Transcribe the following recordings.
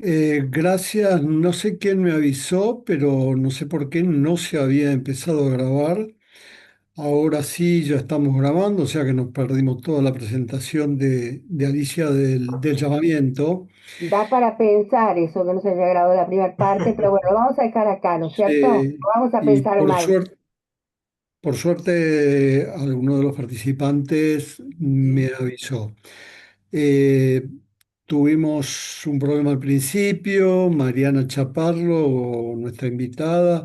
Gracias, no sé quién me avisó, pero no sé por qué no se había empezado a grabar. Ahora sí, ya estamos grabando, o sea que nos perdimos toda la presentación de Alicia del llamamiento. Da para pensar eso que no se haya grabado la primera parte, pero bueno, lo vamos a dejar acá, ¿no es cierto? No vamos a Y pensar mal. por suerte, alguno de los participantes me avisó. Eh, Tuvimos un problema al principio, Mariana Chaparro, nuestra invitada,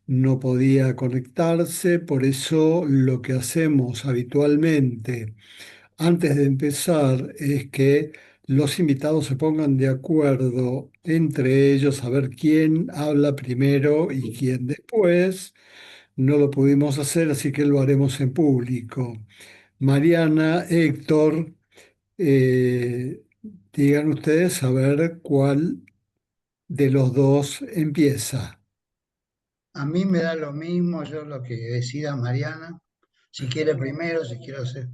no podía conectarse, por eso lo que hacemos habitualmente antes de empezar es que los invitados se pongan de acuerdo entre ellos a ver quién habla primero y quién después. No lo pudimos hacer, así que lo haremos en público. Mariana, Héctor. Eh, Digan ustedes a ver cuál de los dos empieza. A mí me da lo mismo, yo lo que decida Mariana, si quiere primero, si quiere hacer.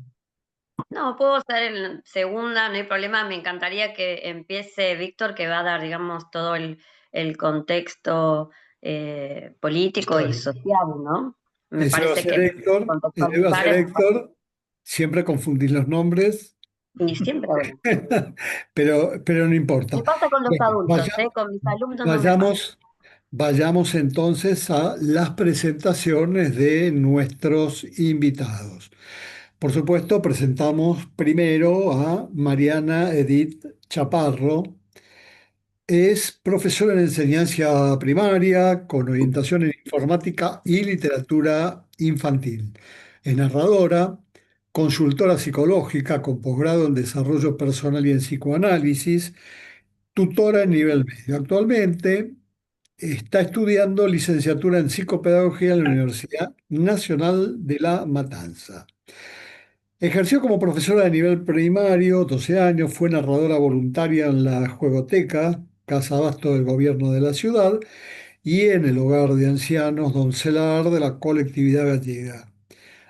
No, puedo ser en segunda, no hay problema. Me encantaría que empiece Víctor, que va a dar, digamos, todo el contexto político y Histórico. social, ¿no? Me Ese va a parece ser que Héctor, ese va a contextualizar ser es Héctor. Siempre confundir los nombres, y siempre, bueno. pero no importa. Me pasa con los Bueno, adultos, ¿eh? Con mis alumnos no me pasa. vayamos, vayamos entonces a las presentaciones de nuestros invitados. Por supuesto, presentamos primero a Mariana Edith Chaparro. Es profesora en enseñanza primaria con orientación en informática y literatura infantil. Es narradora, consultora psicológica con posgrado en desarrollo personal y en psicoanálisis, tutora en nivel medio. Actualmente está estudiando licenciatura en psicopedagogía en la Universidad Nacional de La Matanza. Ejerció como profesora de nivel primario, 12 años, fue narradora voluntaria en la Juegoteca, Casa Abasto del Gobierno de la Ciudad, y en el Hogar de Ancianos Doncelar de la colectividad gallega.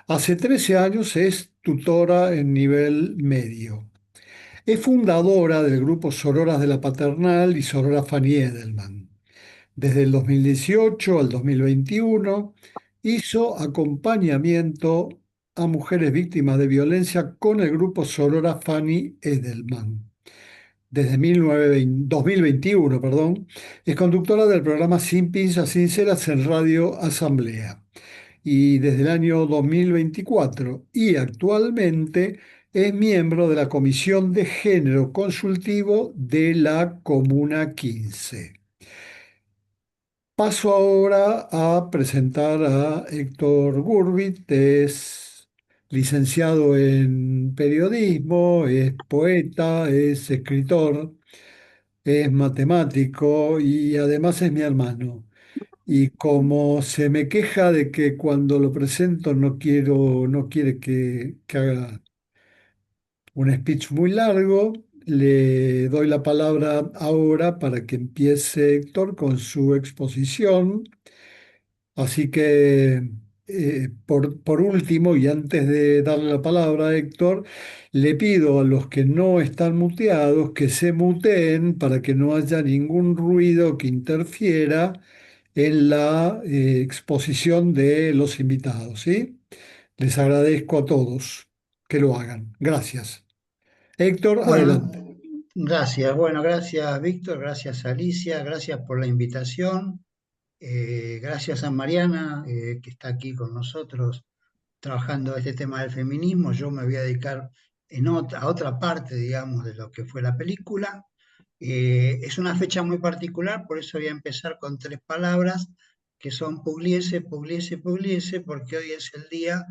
Hace 13 años es tutora en nivel medio. Es fundadora del grupo Sororas de la Paternal y Sorora Fanny Edelman. Desde el 2018 al 2021 hizo acompañamiento a mujeres víctimas de violencia con el grupo Sorora Fanny Edelman. Desde 2021, perdón, es conductora del programa Sin Pinzas Sinceras en Radio Asamblea. Y desde el año 2024 y actualmente es miembro de la Comisión de Género Consultivo de la Comuna 15. Paso ahora a presentar a Héctor Gurbit. Es licenciado en periodismo, es poeta, es escritor, es matemático y además es mi hermano. Y como se me queja de que cuando lo presento no quiere que haga un speech muy largo, le doy la palabra ahora para que empiece Héctor con su exposición. Así que, por último, y antes de darle la palabra a Héctor, le pido a los que no están muteados que se muteen para que no haya ningún ruido que interfiera en la exposición de los invitados, ¿sí? Les agradezco a todos que lo hagan. Gracias. Héctor, Bueno, adelante. gracias. Bueno, gracias Víctor, gracias Alicia, gracias por la invitación. Gracias a Mariana, que está aquí con nosotros trabajando este tema del feminismo. Yo me voy a dedicar a otra parte, digamos, de lo que fue la película. Es una fecha muy particular, por eso voy a empezar con tres palabras que son Pugliese, Pugliese, Pugliese, porque hoy es el día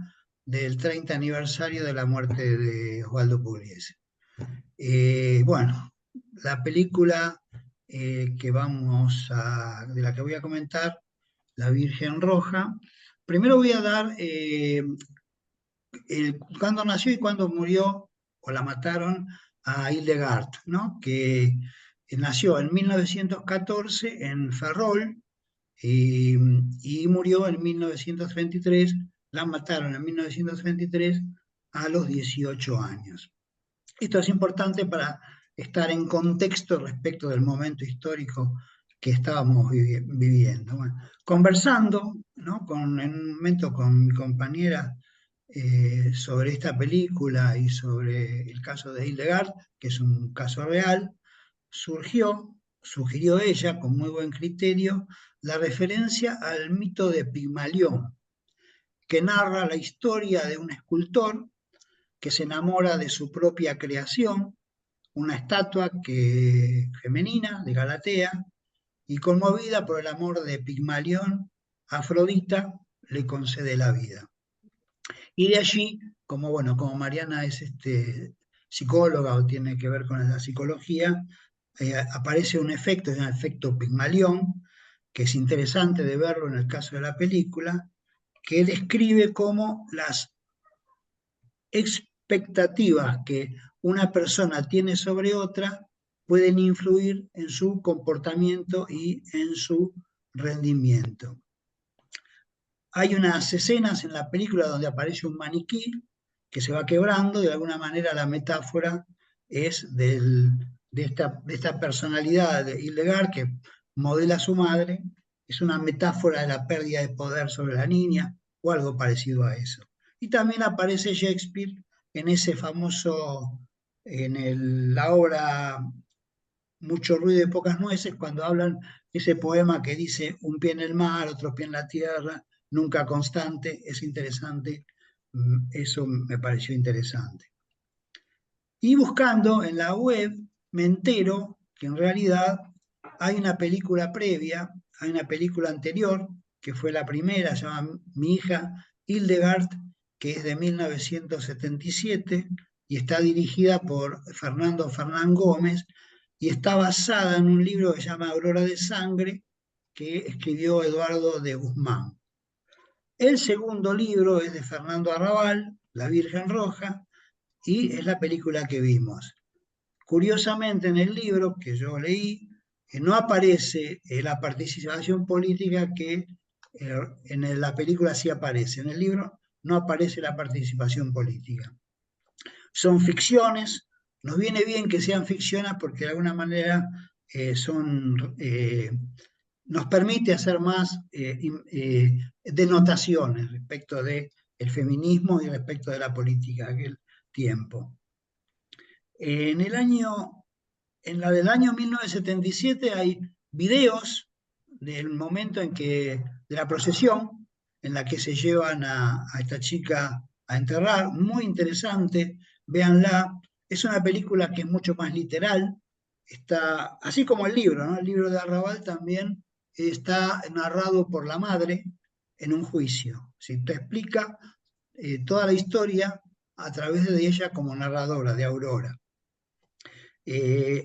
del 30 aniversario de la muerte de Osvaldo Pugliese. Bueno, la película de la que voy a comentar, La Virgen Roja. Primero voy a dar cuándo nació y cuándo murió o la mataron a Hildegard, ¿no? Que nació en 1914 en Ferrol y, y murió en 1933, la mataron en 1933 a los 18 años. Esto es importante para estar en contexto respecto del momento histórico que estábamos viviendo. Bueno, conversando, ¿no? En un momento con mi compañera sobre esta película y sobre el caso de Hildegard, que es un caso real, sugirió ella, con muy buen criterio, la referencia al mito de Pigmalión, que narra la historia de un escultor que se enamora de su propia creación, una estatua femenina de Galatea, y conmovida por el amor de Pigmalión, Afrodita le concede la vida. Y de allí, como Mariana es psicóloga o tiene que ver con la psicología, aparece un efecto Pigmalión, que es interesante de verlo en el caso de la película, que describe cómo las expectativas que una persona tiene sobre otra pueden influir en su comportamiento y en su rendimiento. Hay unas escenas en la película donde aparece un maniquí que se va quebrando, de alguna manera la metáfora es de esta personalidad de Hildegard que modela a su madre, es una metáfora de la pérdida de poder sobre la niña o algo parecido a eso. Y también aparece Shakespeare en ese famoso, la obra Mucho ruido y pocas nueces, cuando hablan ese poema que dice un pie en el mar, otro pie en la tierra, nunca constante, es interesante, eso me pareció interesante. Y buscando en la web me entero que en realidad hay una película previa, hay una película anterior, que fue la primera, se llama Mi hija Hildegard, que es de 1977 y está dirigida por Fernando Fernán Gómez y está basada en un libro que se llama Aurora de Sangre, que escribió Eduardo de Guzmán. El segundo libro es de Fernando Arrabal, La Virgen Roja, y es la película que vimos. Curiosamente, en el libro que yo leí, no aparece la participación política que en la película sí aparece. En el libro no aparece la participación política. Son ficciones, nos viene bien que sean ficciones porque de alguna manera nos permite hacer más denotaciones respecto del feminismo y respecto de la política de aquel tiempo. En la del año 1977 hay videos del momento de la procesión en la que se llevan a esta chica a enterrar, muy interesante, véanla. Es una película que es mucho más literal, está, así como el libro, ¿no? El libro de Arrabal también está narrado por la madre en un juicio. ¿Sí? Te explica toda la historia a través de ella como narradora de Aurora.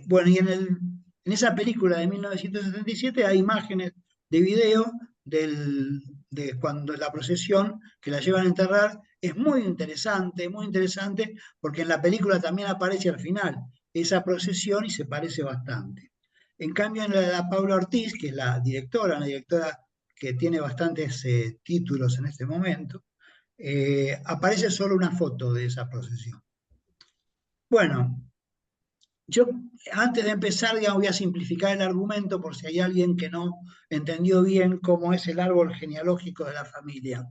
Bueno, y en esa película de 1977 hay imágenes de video de cuando la procesión que la llevan a enterrar. Es muy interesante porque en la película también aparece al final esa procesión y se parece bastante. En cambio, en la de la Paula Ortiz, que es la directora, una directora que tiene bastantes títulos en este momento, aparece solo una foto de esa procesión. Bueno, yo antes de empezar, digamos, voy a simplificar el argumento por si hay alguien que no entendió bien cómo es el árbol genealógico de la familia.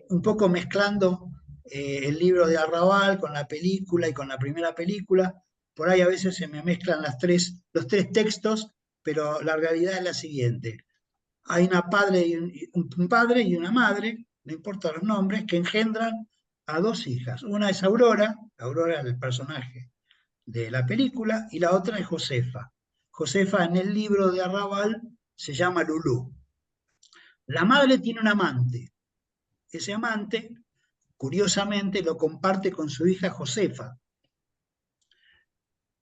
Un poco mezclando el libro de Arrabal con la película y con la primera película, por ahí a veces se me mezclan los tres textos, pero la realidad es la siguiente. Hay un padre y una madre, no importa los nombres, que engendran a dos hijas. Una es Aurora es el personaje de la película, y la otra es Josefa. Josefa en el libro de Arrabal se llama Lulú. La madre tiene un amante. Ese amante, curiosamente, lo comparte con su hija Josefa.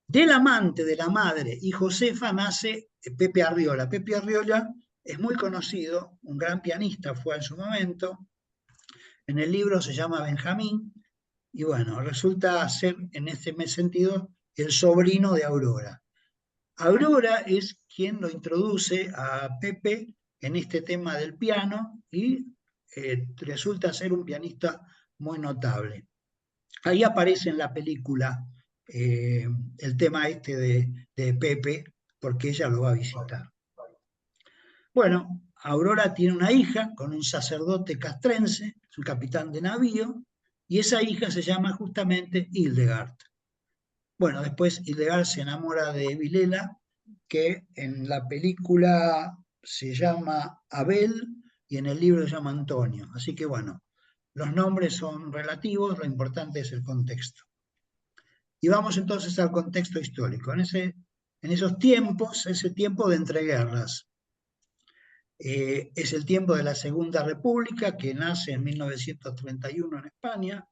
Del amante de la madre y Josefa nace Pepe Arriola. Pepe Arriola es muy conocido, un gran pianista fue en su momento. En el libro se llama Benjamín, y bueno, resulta ser en ese sentido el sobrino de Aurora. Aurora es quien lo introduce a Pepe en este tema del piano y resulta ser un pianista muy notable. Ahí aparece en la película el tema este de Pepe, porque ella lo va a visitar. Bueno, Aurora tiene una hija con un sacerdote castrense, su capitán de navío, y esa hija se llama justamente Hildegard. Bueno, después Hildegard se enamora de Vilela, que en la película se llama Abel y en el libro se llama Antonio. Así que bueno, los nombres son relativos, lo importante es el contexto. Y vamos entonces al contexto histórico. En esos tiempos, ese tiempo de entreguerras, es el tiempo de la Segunda República, que nace en 1931 en España,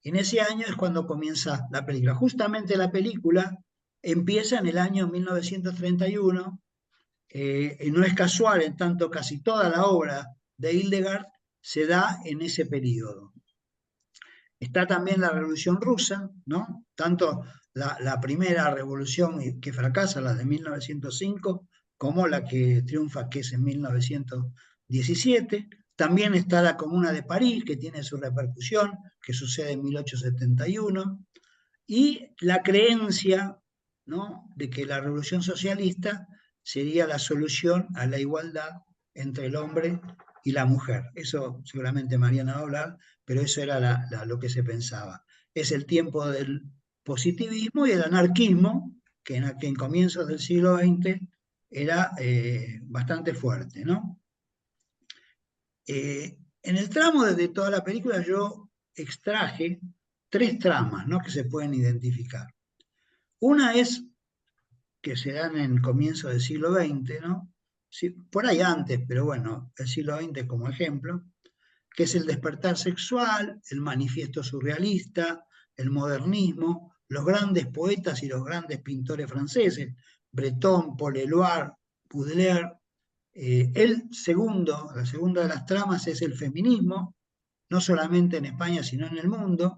y en ese año es cuando comienza la película. Justamente la película empieza en el año 1931, y no es casual, en tanto casi toda la obra de Hildegard se da en ese periodo. Está también la Revolución Rusa, ¿no? Tanto la primera revolución que fracasa, la de 1905, como la que triunfa, que es en 1917. También está la Comuna de París, que tiene su repercusión, que sucede en 1871. Y la creencia, ¿no?, de que la revolución socialista sería la solución a la igualdad entre el hombre y la mujer. Eso seguramente Mariana va a hablar, pero eso era lo que se pensaba. Es el tiempo del positivismo y el anarquismo, que en comienzos del siglo XX era bastante fuerte, ¿no? En el tramo de toda la película yo extraje 3 tramas, ¿no?, que se pueden identificar. Una es que se dan en comienzo del siglo XX, ¿no? Sí, por ahí antes, pero bueno, el siglo XX como ejemplo, que es el despertar sexual, el manifiesto surrealista, el modernismo, los grandes poetas y los grandes pintores franceses, Breton, Paul Éluard, Baudelaire. La segunda de las tramas es el feminismo, no solamente en España, sino en el mundo.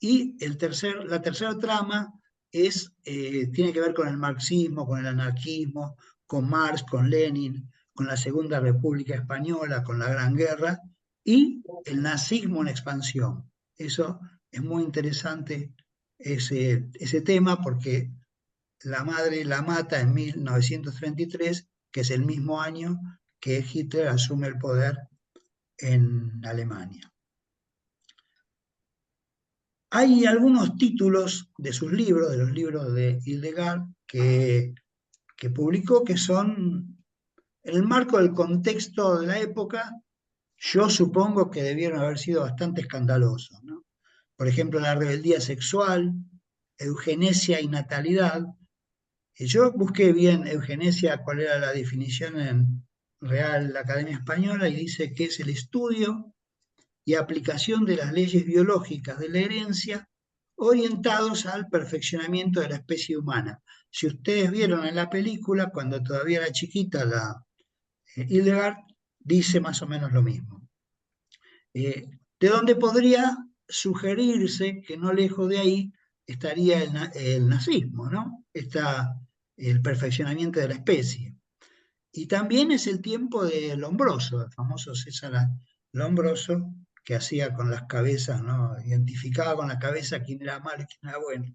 Y la tercera trama tiene que ver con el marxismo, con el anarquismo, con Marx, con Lenin, con la Segunda República Española, con la Gran Guerra y el nazismo en expansión. Eso es muy interesante, ese tema, porque la madre la mata en 1933, que es el mismo año que Hitler asume el poder en Alemania. Hay algunos títulos de sus libros, de los libros de Hildegard, que publicó, que son, en el marco del contexto de la época, yo supongo que debieron haber sido bastante escandalosos, ¿no? Por ejemplo, La rebeldía sexual, Eugenesia y natalidad. Yo busqué bien eugenesia, cuál era la definición en Real Academia Española, y dice que es el estudio y aplicación de las leyes biológicas de la herencia orientados al perfeccionamiento de la especie humana. Si ustedes vieron en la película, cuando todavía era chiquita la Hildegard, dice más o menos lo mismo. De donde podría sugerirse que no lejos de ahí estaría el nazismo, ¿no? El perfeccionamiento de la especie. Y también es el tiempo de Lombroso, el famoso César Lombroso, que hacía con las cabezas, ¿no? Identificaba con la cabeza quién era malo y quién era bueno.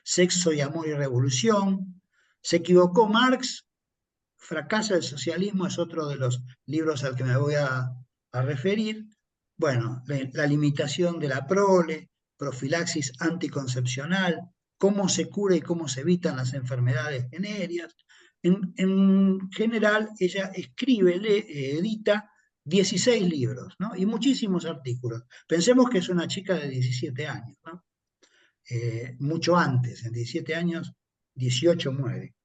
Sexo y amor y revolución. Se equivocó Marx, Fracasa el socialismo, es otro de los libros al que me voy a referir. Bueno, la limitación de la prole, profilaxis anticoncepcional, cómo se cura y cómo se evitan las enfermedades venéreas. En general, ella escribe, edita 16 libros, ¿no?, y muchísimos artículos. Pensemos que es una chica de 17 años, ¿no? Mucho antes, en 17 años, 18 muere.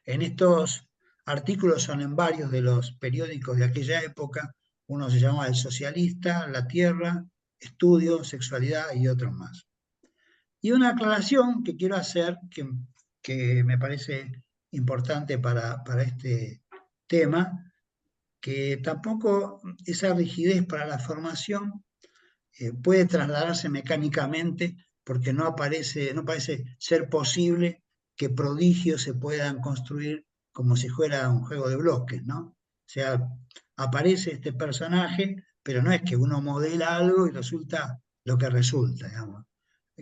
En estos artículos son en varios de los periódicos de aquella época. Uno se llamaba El Socialista, La Tierra, Estudio, Sexualidad y otros más. Y una aclaración que quiero hacer, que me parece importante para este tema, que tampoco esa rigidez para la formación puede trasladarse mecánicamente, porque no parece ser posible que prodigios se puedan construir como si fuera un juego de bloques, ¿no? O sea, aparece este personaje, pero no es que uno modela algo y resulta lo que resulta, digamos.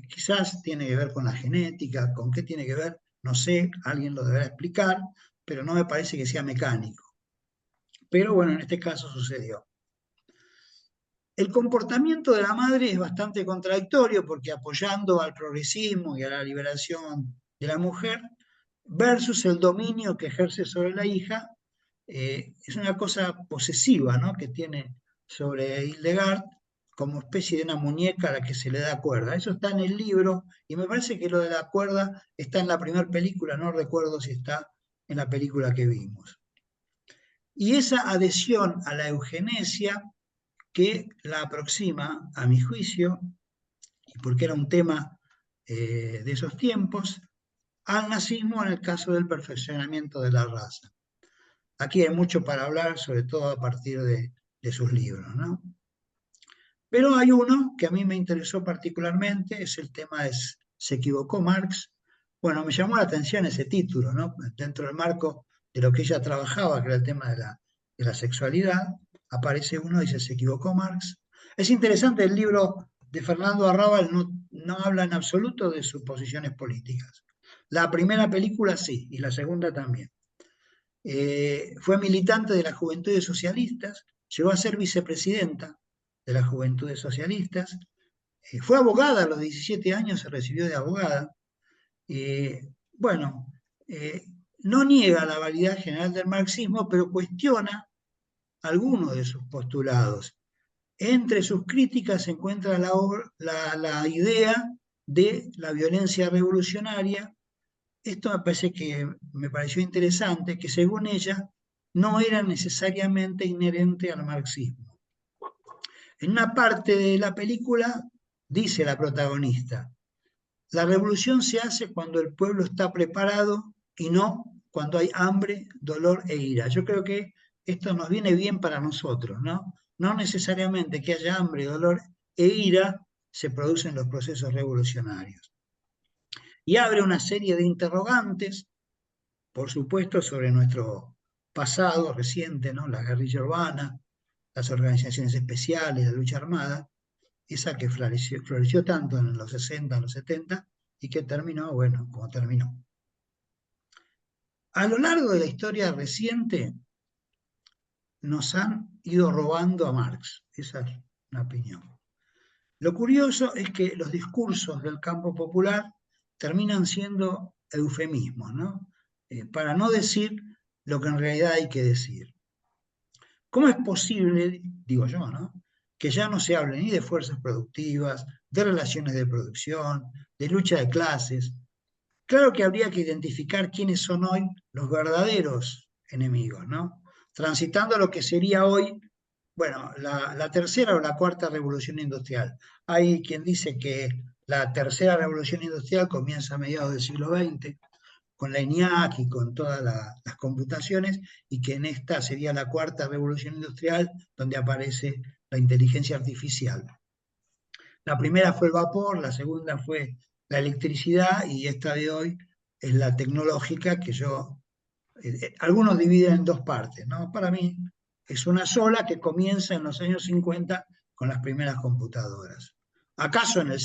Quizás tiene que ver con la genética, con qué tiene que ver, no sé, alguien lo deberá explicar, pero no me parece que sea mecánico. Pero bueno, en este caso sucedió. El comportamiento de la madre es bastante contradictorio porque apoyando al progresismo y a la liberación de la mujer versus el dominio que ejerce sobre la hija, es una cosa posesiva, ¿no?, que tiene sobre Hildegard como especie de una muñeca a la que se le da cuerda. Eso está en el libro y me parece que lo de la cuerda está en la primera película, no recuerdo si está en la película que vimos. Y esa adhesión a la eugenesia que la aproxima, a mi juicio, y porque era un tema de esos tiempos, al nazismo en el caso del perfeccionamiento de la raza. Aquí hay mucho para hablar, sobre todo a partir de sus libros, ¿no? Pero hay uno que a mí me interesó particularmente, es el tema de ¿se equivocó Marx? Bueno, me llamó la atención ese título, ¿no? Dentro del marco de lo que ella trabajaba, que era el tema de la sexualidad, aparece uno y dice, ¿se equivocó Marx? Es interesante, el libro de Fernando Arrabal no habla en absoluto de sus posiciones políticas. La primera película sí, y la segunda también. Fue militante de las Juventudes Socialistas, llegó a ser vicepresidenta de las Juventudes Socialistas, fue abogada a los 17 años, se recibió de abogada. Bueno, no niega la validad general del marxismo, pero cuestiona algunos de sus postulados. Entre sus críticas se encuentra la idea de la violencia revolucionaria. Esto me pareció interesante, que según ella no era necesariamente inherente al marxismo. En una parte de la película dice la protagonista, la revolución se hace cuando el pueblo está preparado y no cuando hay hambre, dolor e ira. Yo creo que esto nos viene bien para nosotros, ¿no? No necesariamente que haya hambre, dolor e ira se producen los procesos revolucionarios. Y abre una serie de interrogantes, por supuesto, sobre nuestro pasado reciente, ¿no? La guerrilla urbana, las organizaciones especiales, la lucha armada, esa que floreció tanto en los 60, en los 70, y que terminó, bueno, como terminó. A lo largo de la historia reciente, nos han ido robando a Marx, esa es una opinión. Lo curioso es que los discursos del campo popular terminan siendo eufemismos, ¿no? Para no decir lo que en realidad hay que decir. ¿Cómo es posible, digo yo, ¿no?, que ya no se hable ni de fuerzas productivas, de relaciones de producción, de lucha de clases? Claro que habría que identificar quiénes son hoy los verdaderos enemigos, ¿no? Transitando lo que sería hoy, bueno, la tercera o la cuarta revolución industrial. Hay quien dice que la tercera revolución industrial comienza a mediados del siglo XX, con la ENIAC y con todas las computaciones, y que en esta sería la cuarta revolución industrial, donde aparece la inteligencia artificial. La primera fue el vapor, la segunda fue la electricidad, y esta de hoy es la tecnológica, que algunos dividen en dos partes, ¿no? Para mí es una sola que comienza en los años 50 con las primeras computadoras. ¿Acaso en el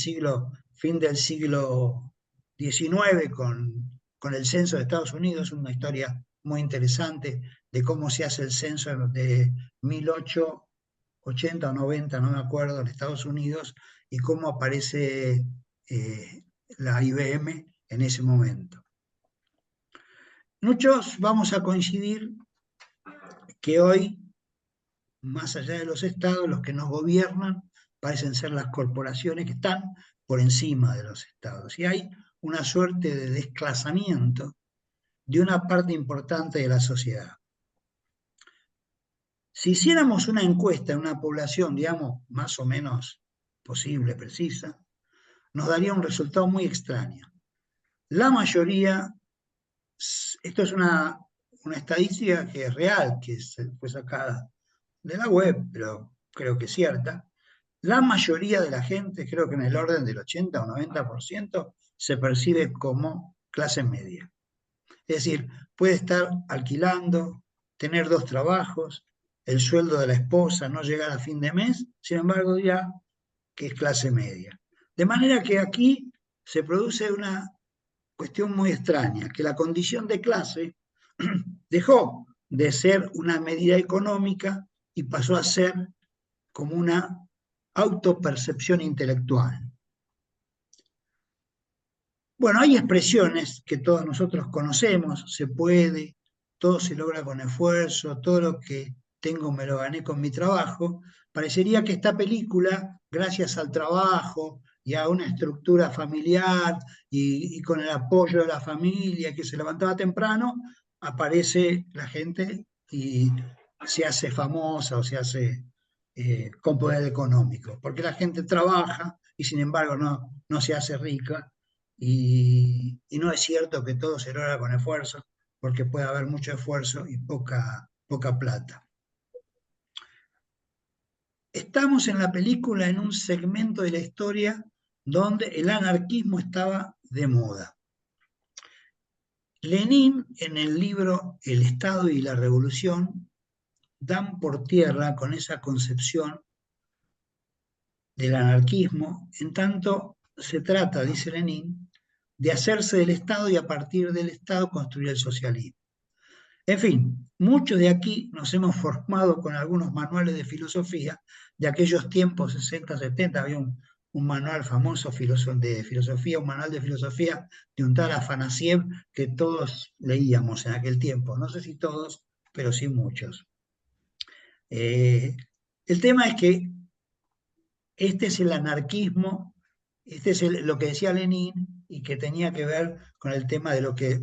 fin del siglo XIX, con el censo de Estados Unidos, una historia muy interesante de cómo se hace el censo de 1880 o 90, no me acuerdo, en Estados Unidos, y cómo aparece la IBM en ese momento? Muchos vamos a coincidir que hoy, más allá de los estados, los que nos gobiernan parecen ser las corporaciones que están por encima de los estados. Y hay una suerte de desclasamiento de una parte importante de la sociedad. Si hiciéramos una encuesta en una población, digamos, más o menos posible, precisa, nos daría un resultado muy extraño. La mayoría, esto es una estadística que es real, que fue sacada de la web, pero creo que es cierta. La mayoría de la gente, creo que en el orden del 80 o 90%, se percibe como clase media. Es decir, puede estar alquilando, tener 2 trabajos, el sueldo de la esposa, no llegar a fin de mes, sin embargo ya que es clase media. De manera que aquí se produce una cuestión muy extraña, que la condición de clase dejó de ser una medida económica y pasó a ser como una autopercepción intelectual. Bueno, hay expresiones que todos nosotros conocemos: se puede, todo se logra con esfuerzo, todo lo que tengo me lo gané con mi trabajo. Parecería que esta película, gracias al trabajo y a una estructura familiar y con el apoyo de la familia que se levantaba temprano, aparece la gente y se hace famosa o se hace con poder económico, porque la gente trabaja y sin embargo no se hace rica, y no es cierto que todo se logra con esfuerzo, porque puede haber mucho esfuerzo y poca plata. Estamos en la película en un segmento de la historia donde el anarquismo estaba de moda. Lenin, en el libro El Estado y la Revolución, dan por tierra con esa concepción del anarquismo, en tanto se trata, dice Lenin, de hacerse del Estado y a partir del Estado construir el socialismo. En fin, muchos de aquí nos hemos formado con algunos manuales de filosofía de aquellos tiempos 60, 70. Había un manual famoso de filosofía, un manual de filosofía de un tal Afanasiev que todos leíamos en aquel tiempo. No sé si todos, pero sí muchos. El tema es que este es el anarquismo, este es lo que decía Lenin y que tenía que ver con el tema de lo que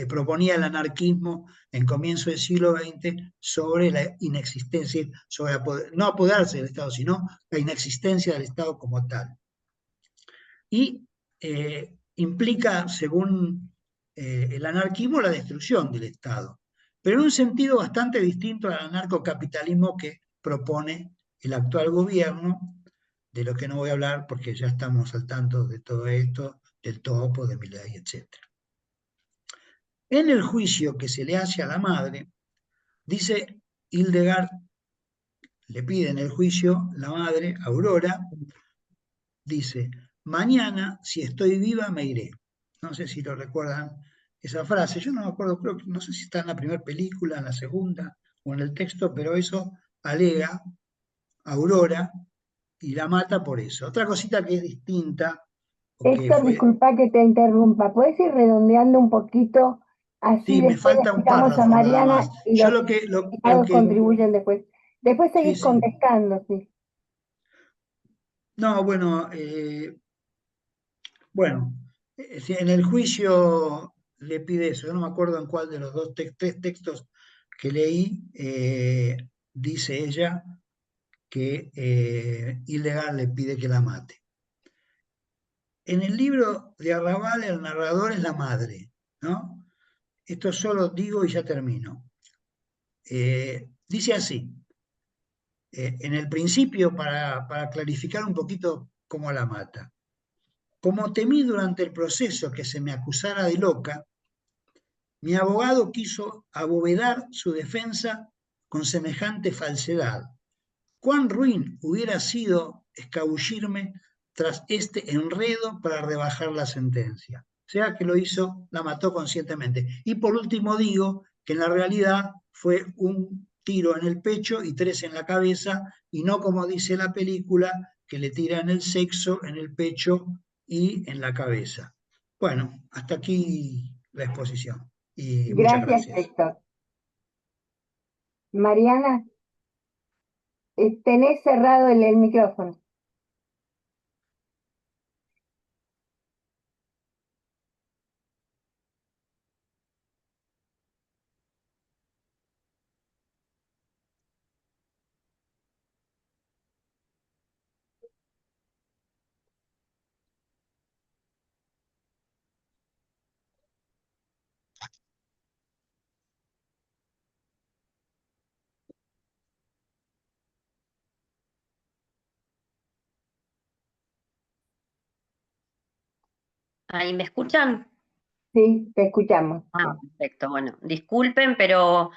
proponía el anarquismo en comienzo del siglo XX sobre la inexistencia, sobre no apoderarse del Estado, sino la inexistencia del Estado como tal. Y implica, según el anarquismo, la destrucción del Estado, pero en un sentido bastante distinto al anarcocapitalismo que propone el actual gobierno, de lo que no voy a hablar porque ya estamos al tanto de todo esto, del topo, de Milei, etc. En el juicio que se le hace a la madre, dice Hildegard, le pide en el juicio la madre, Aurora, dice: mañana, si estoy viva, me iré. No sé si lo recuerdan esa frase, yo no me acuerdo, creo que no sé si está en la primera película, en la segunda o en el texto, pero eso alega Aurora y la mata por eso. Otra cosita que es distinta, o que Héctor, fue... disculpa que te interrumpa. ¿Puedes ir redondeando un poquito? Así Sí, me después le falta un explicamos a párrafo nada más. Mariana y Yo los lo que, lo invitados que, contribuyen después. Después sí, seguís sí. contestando, sí. No, bueno, si en el juicio le pide eso, yo no me acuerdo en cuál de los tres textos que leí, dice ella que Ilegal le pide que la mate. En el libro de Arrabal el narrador es la madre, ¿no? Esto solo digo y ya termino. Dice así: en el principio, para clarificar un poquito cómo la mata. Como temí durante el proceso que se me acusara de loca, mi abogado quiso abovedar su defensa con semejante falsedad. Cuán ruin hubiera sido escabullirme tras este enredo para rebajar la sentencia. O sea que lo hizo, la mató conscientemente. Y por último digo que en la realidad fue un tiro en el pecho y 3 en la cabeza, y no como dice la película, que le tira en el sexo, en el pecho y en la cabeza. Bueno, hasta aquí la exposición. Y muchas Gracias, gracias. Héctor. Mariana, tenés cerrado el micrófono. ¿Ahí me escuchan? Sí, te escuchamos. Ah, perfecto. Bueno, disculpen, pero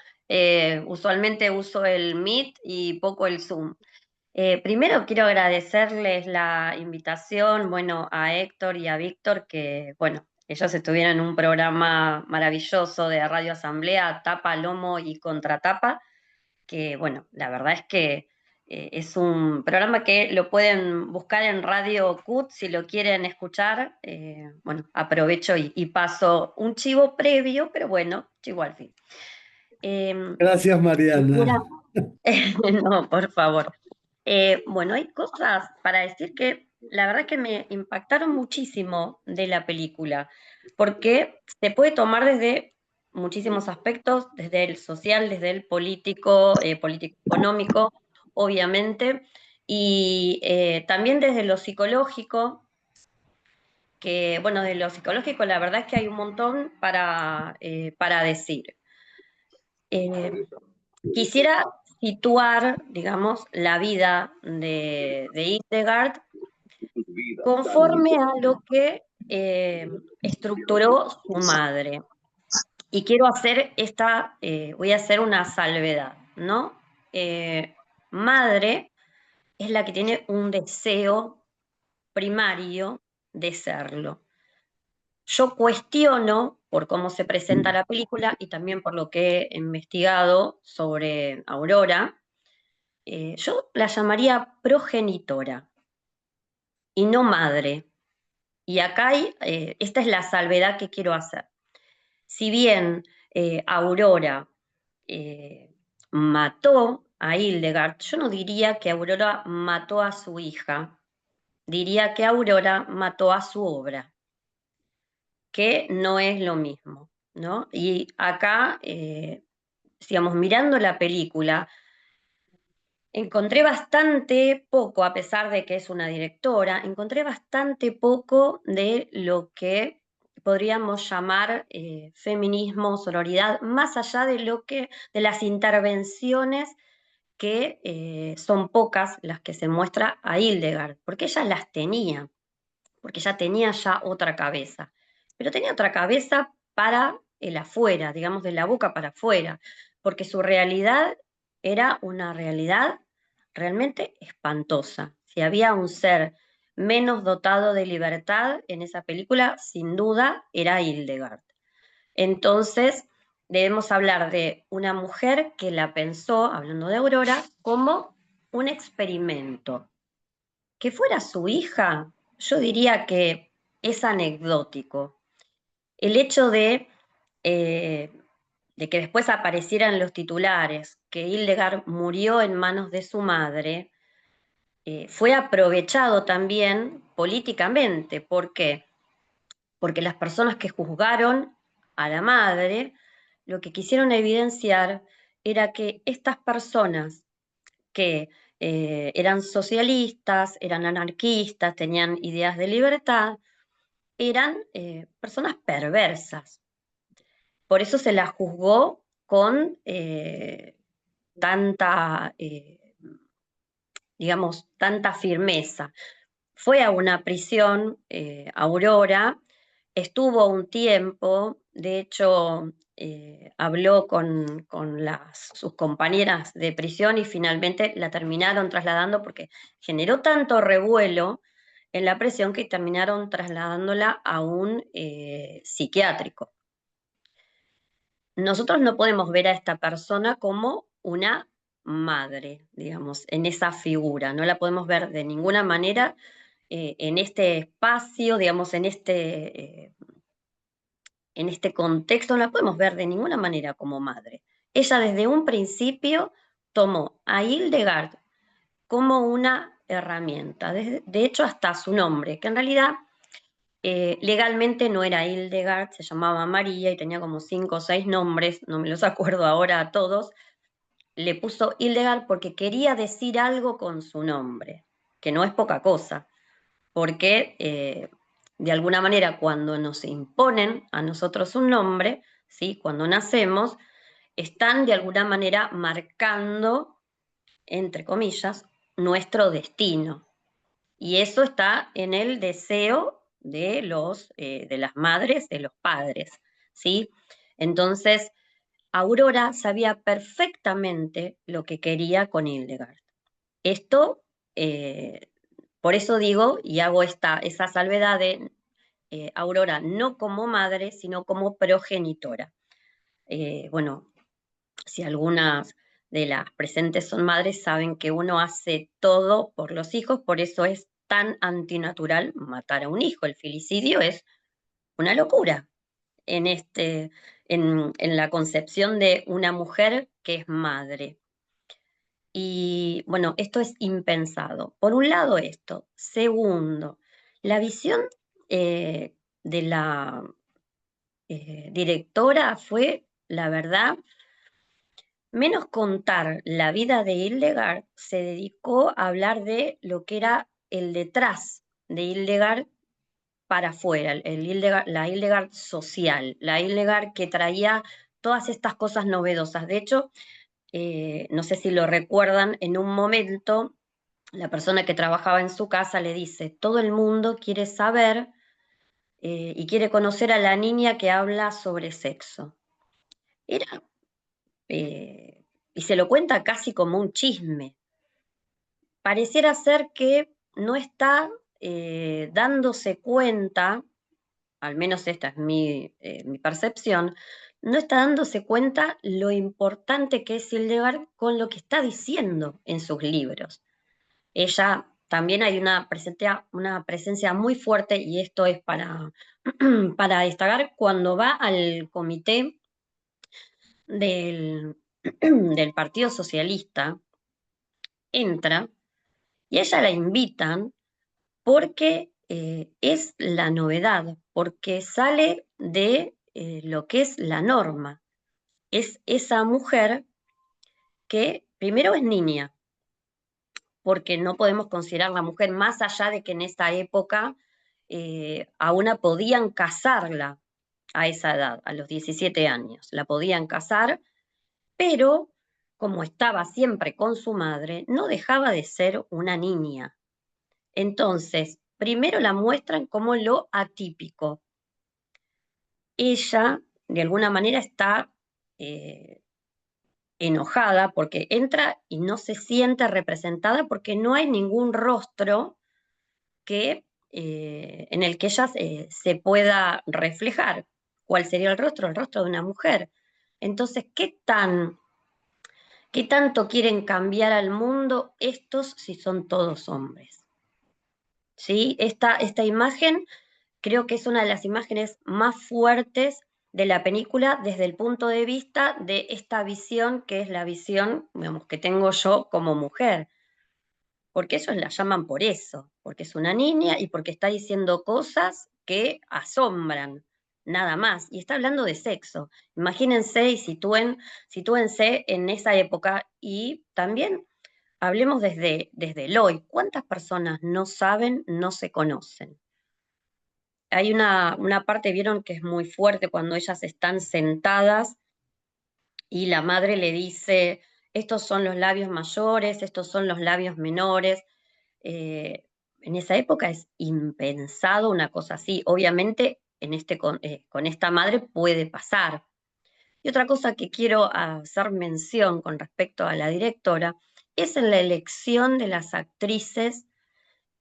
usualmente uso el Meet y poco el Zoom. Primero quiero agradecerles la invitación, bueno, a Héctor y a Víctor, que, bueno, ellos estuvieron en un programa maravilloso de Radio Asamblea, Tapa, Lomo y Contratapa, que, bueno, la verdad es que es un programa que lo pueden buscar en Radio CUT si lo quieren escuchar. Bueno, aprovecho y paso un chivo previo, pero bueno, chivo al fin. Gracias, Quisiera- Mariana. No, por favor. Bueno, hay cosas para decir que la verdad que me impactaron muchísimo de la película, porque se puede tomar desde muchísimos aspectos, desde el social, desde el político, político-económico, obviamente, y también desde lo psicológico, que, bueno, de lo psicológico la verdad es que hay un montón para decir. Eh, Quisiera situar, digamos, la vida de Hildegard conforme a lo que estructuró su madre. Y quiero hacer voy a hacer una salvedad, ¿no? Madre es la que tiene un deseo primario de serlo. Yo cuestiono, por cómo se presenta la película y también por lo que he investigado sobre Aurora, yo la llamaría progenitora y no madre. Y acá esta es la salvedad que quiero hacer. Si bien Aurora mató a Hildegard, yo no diría que Aurora mató a su hija, diría que Aurora mató a su obra, que no es lo mismo, ¿no? Y acá, digamos, mirando la película, encontré bastante poco, a pesar de que es una directora, encontré bastante poco de lo que podríamos llamar feminismo, sororidad, más allá de las intervenciones que son pocas las que se muestra a Hildegard, porque ella las tenía, porque ella tenía ya otra cabeza, pero tenía otra cabeza para el afuera, digamos, de la boca para afuera, porque su realidad era una realidad realmente espantosa. Si había un ser menos dotado de libertad en esa película, sin duda era Hildegard. Entonces, debemos hablar de una mujer que la pensó, hablando de Aurora, como un experimento. Que fuera su hija, yo diría que es anecdótico. El hecho eh, de que después aparecieran los titulares, que Hildegard murió en manos de su madre, fue aprovechado también políticamente. ¿Por qué? Porque las personas que juzgaron a la madre, lo que quisieron evidenciar era que estas personas que eran socialistas, eran anarquistas, tenían ideas de libertad, eran personas perversas. Por eso se las juzgó con tanta, digamos, tanta firmeza. Fue a una prisión, Aurora, estuvo un tiempo, de hecho, habló con sus compañeras de prisión y finalmente la terminaron trasladando porque generó tanto revuelo en la prisión que terminaron trasladándola a un psiquiátrico. Nosotros no podemos ver a esta persona como una madre, digamos, en esa figura, no la podemos ver de ninguna manera en este espacio, digamos, en este contexto, no la podemos ver de ninguna manera como madre. Ella desde un principio tomó a Hildegard como una herramienta, de hecho hasta su nombre, que en realidad legalmente no era Hildegard, se llamaba María y tenía como 5 o 6 nombres, no me los acuerdo ahora a todos. Le puso Hildegard porque quería decir algo con su nombre, que no es poca cosa, porque de alguna manera cuando nos imponen a nosotros un nombre, ¿sí? Cuando nacemos, están de alguna manera marcando, entre comillas, nuestro destino. Y eso está en el deseo de las madres, de los padres, ¿sí? Entonces, Aurora sabía perfectamente lo que quería con Hildegard. Esto por eso digo y hago esa salvedad de Aurora no como madre, sino como progenitora. Bueno, si algunas de las presentes son madres, saben que uno hace todo por los hijos, por eso es tan antinatural matar a un hijo. El filicidio es una locura en la concepción de una mujer que es madre. Y bueno, esto es impensado. Por un lado esto. Segundo, la visión de la directora fue, la verdad, menos contar la vida de Hildegard, se dedicó a hablar de lo que era el detrás de Hildegard para afuera, la Hildegard social, la Hildegard que traía todas estas cosas novedosas. De hecho, no sé si lo recuerdan, en un momento la persona que trabajaba en su casa le dice, todo el mundo quiere saber y quiere conocer a la niña que habla sobre sexo. Era, y se lo cuenta casi como un chisme. Pareciera ser que no está dándose cuenta, al menos esta es mi percepción, no está dándose cuenta lo importante que es Hildegard con lo que está diciendo en sus libros. Ella también hay una presencia muy fuerte, y esto es para destacar, cuando va al comité del, del Partido Socialista, entra y a ella la invitan porque es la novedad, porque sale de lo que es la norma. Es esa mujer que primero es niña, porque no podemos considerar la mujer más allá de que en esa época a una podían casarla a esa edad, a los 17 años, la podían casar, pero como estaba siempre con su madre, no dejaba de ser una niña. Entonces, primero la muestran como lo atípico. Ella, de alguna manera, está enojada porque entra y no se siente representada porque no hay ningún rostro en el que ella se pueda reflejar. ¿Cuál sería el rostro? El rostro de una mujer. Entonces, ¿qué tanto quieren cambiar al mundo estos si son todos hombres? ¿Sí? Esta imagen creo que es una de las imágenes más fuertes de la película desde el punto de vista de esta visión, que es la visión, digamos, que tengo yo como mujer, porque ellos la llaman por eso, porque es una niña y porque está diciendo cosas que asombran, nada más, y está hablando de sexo. Imagínense y sitúense en esa época, y también hablemos desde el hoy. ¿Cuántas personas no saben, no se conocen? Hay una parte, vieron, que es muy fuerte cuando ellas están sentadas y la madre le dice, estos son los labios mayores, estos son los labios menores. En esa época es impensado una cosa así. Obviamente con esta madre puede pasar. Y otra cosa que quiero hacer mención con respecto a la directora es en la elección de las actrices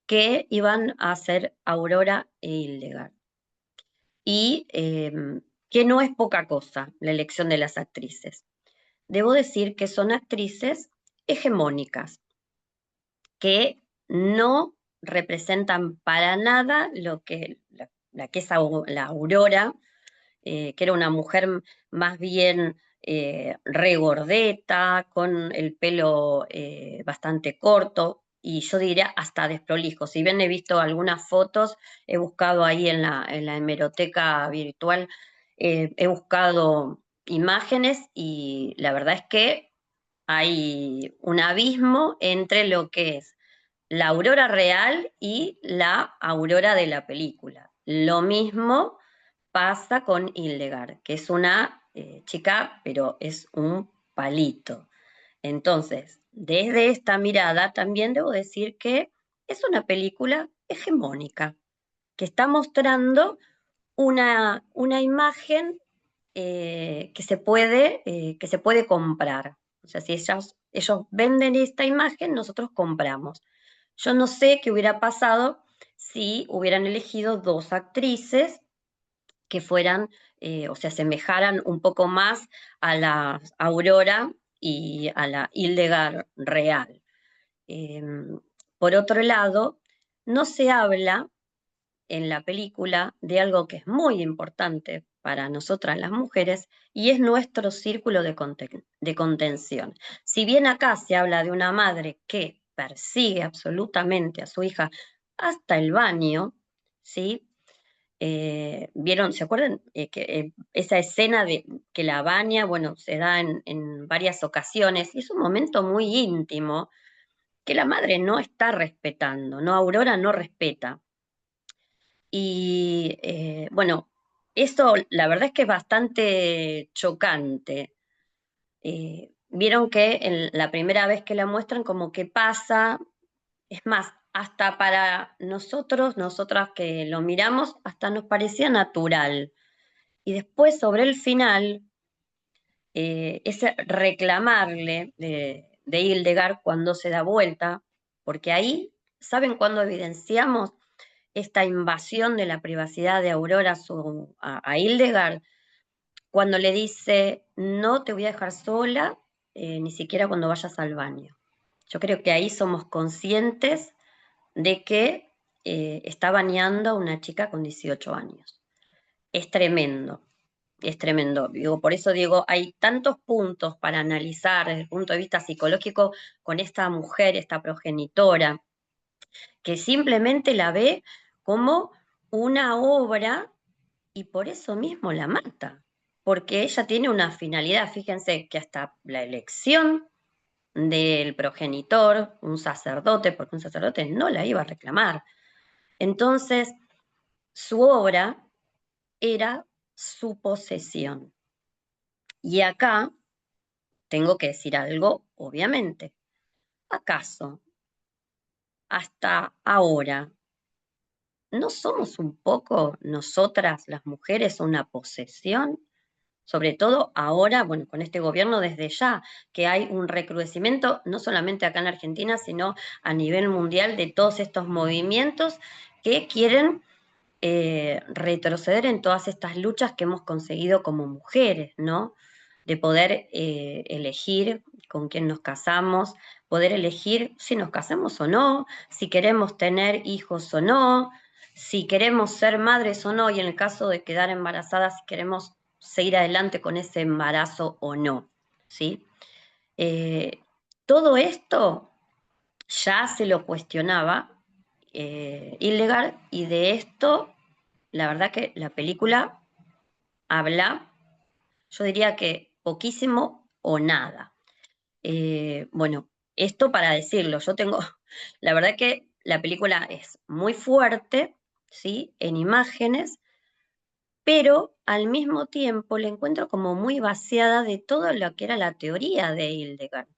que iban a ser Aurora e Hildegard. Y que no es poca cosa la elección de las actrices. Debo decir que son actrices hegemónicas, que no representan para nada lo que la que es la Aurora, que era una mujer más bien regordeta, con el pelo bastante corto, y yo diría hasta desprolijo. Si bien he visto algunas fotos, he buscado ahí en la hemeroteca virtual, he buscado imágenes, y la verdad es que hay un abismo entre lo que es la Aurora real y la Aurora de la película. Lo mismo pasa con Hildegard, que es una chica, pero es un palito. Entonces, desde esta mirada también debo decir que es una película hegemónica, que está mostrando una imagen que se puede comprar. O sea, si ellos venden esta imagen, nosotros compramos. Yo no sé qué hubiera pasado si hubieran elegido dos actrices que fueran o se asemejaran un poco más a la Aurora y a la Hildegard real. Eh, por otro lado, no se habla en la película de algo que es muy importante para nosotras las mujeres y es nuestro círculo de contención. Si bien acá se habla de una madre que persigue absolutamente a su hija hasta el baño, ¿sí? ¿Vieron, se acuerdan que esa escena de que la baña, bueno, se da en varias ocasiones y es un momento muy íntimo que la madre no está respetando, ¿no? Aurora no respeta. Y bueno, eso la verdad es que es bastante chocante. Vieron que en la primera vez que la muestran como que pasa, es más, hasta para nosotros, nosotras que lo miramos, hasta nos parecía natural. Y después sobre el final, ese reclamarle de Hildegard cuando se da vuelta, porque ahí, ¿saben cuándo evidenciamos esta invasión de la privacidad de Aurora a Hildegard? Cuando le dice, no te voy a dejar sola, ni siquiera cuando vayas al baño. Yo creo que ahí somos conscientes de que está bañando a una chica con 18 años. Es tremendo, es tremendo. Digo, por eso digo, hay tantos puntos para analizar desde el punto de vista psicológico con esta mujer, esta progenitora, que simplemente la ve como una obra y por eso mismo la mata, porque ella tiene una finalidad. Fíjense que hasta la elección del progenitor, un sacerdote, porque un sacerdote no la iba a reclamar. Entonces, su obra era su posesión. Y acá tengo que decir algo, obviamente. ¿Acaso hasta ahora no somos un poco nosotras las mujeres una posesión? Sobre todo ahora, bueno, con este gobierno desde ya, que hay un recrudecimiento, no solamente acá en Argentina, sino a nivel mundial de todos estos movimientos que quieren retroceder en todas estas luchas que hemos conseguido como mujeres, ¿no? De poder elegir con quién nos casamos, poder elegir si nos casamos o no, si queremos tener hijos o no, si queremos ser madres o no, y en el caso de quedar embarazadas, si queremos seguir adelante con ese embarazo o no, ¿sí? Eh, todo esto ya se lo cuestionaba Hildegard y de esto, la verdad que la película habla, yo diría que poquísimo o nada. Bueno, esto para decirlo, yo tengo, la verdad que la película es muy fuerte, ¿sí? En imágenes, pero al mismo tiempo la encuentro como muy vaciada de todo lo que era la teoría de Hildegard.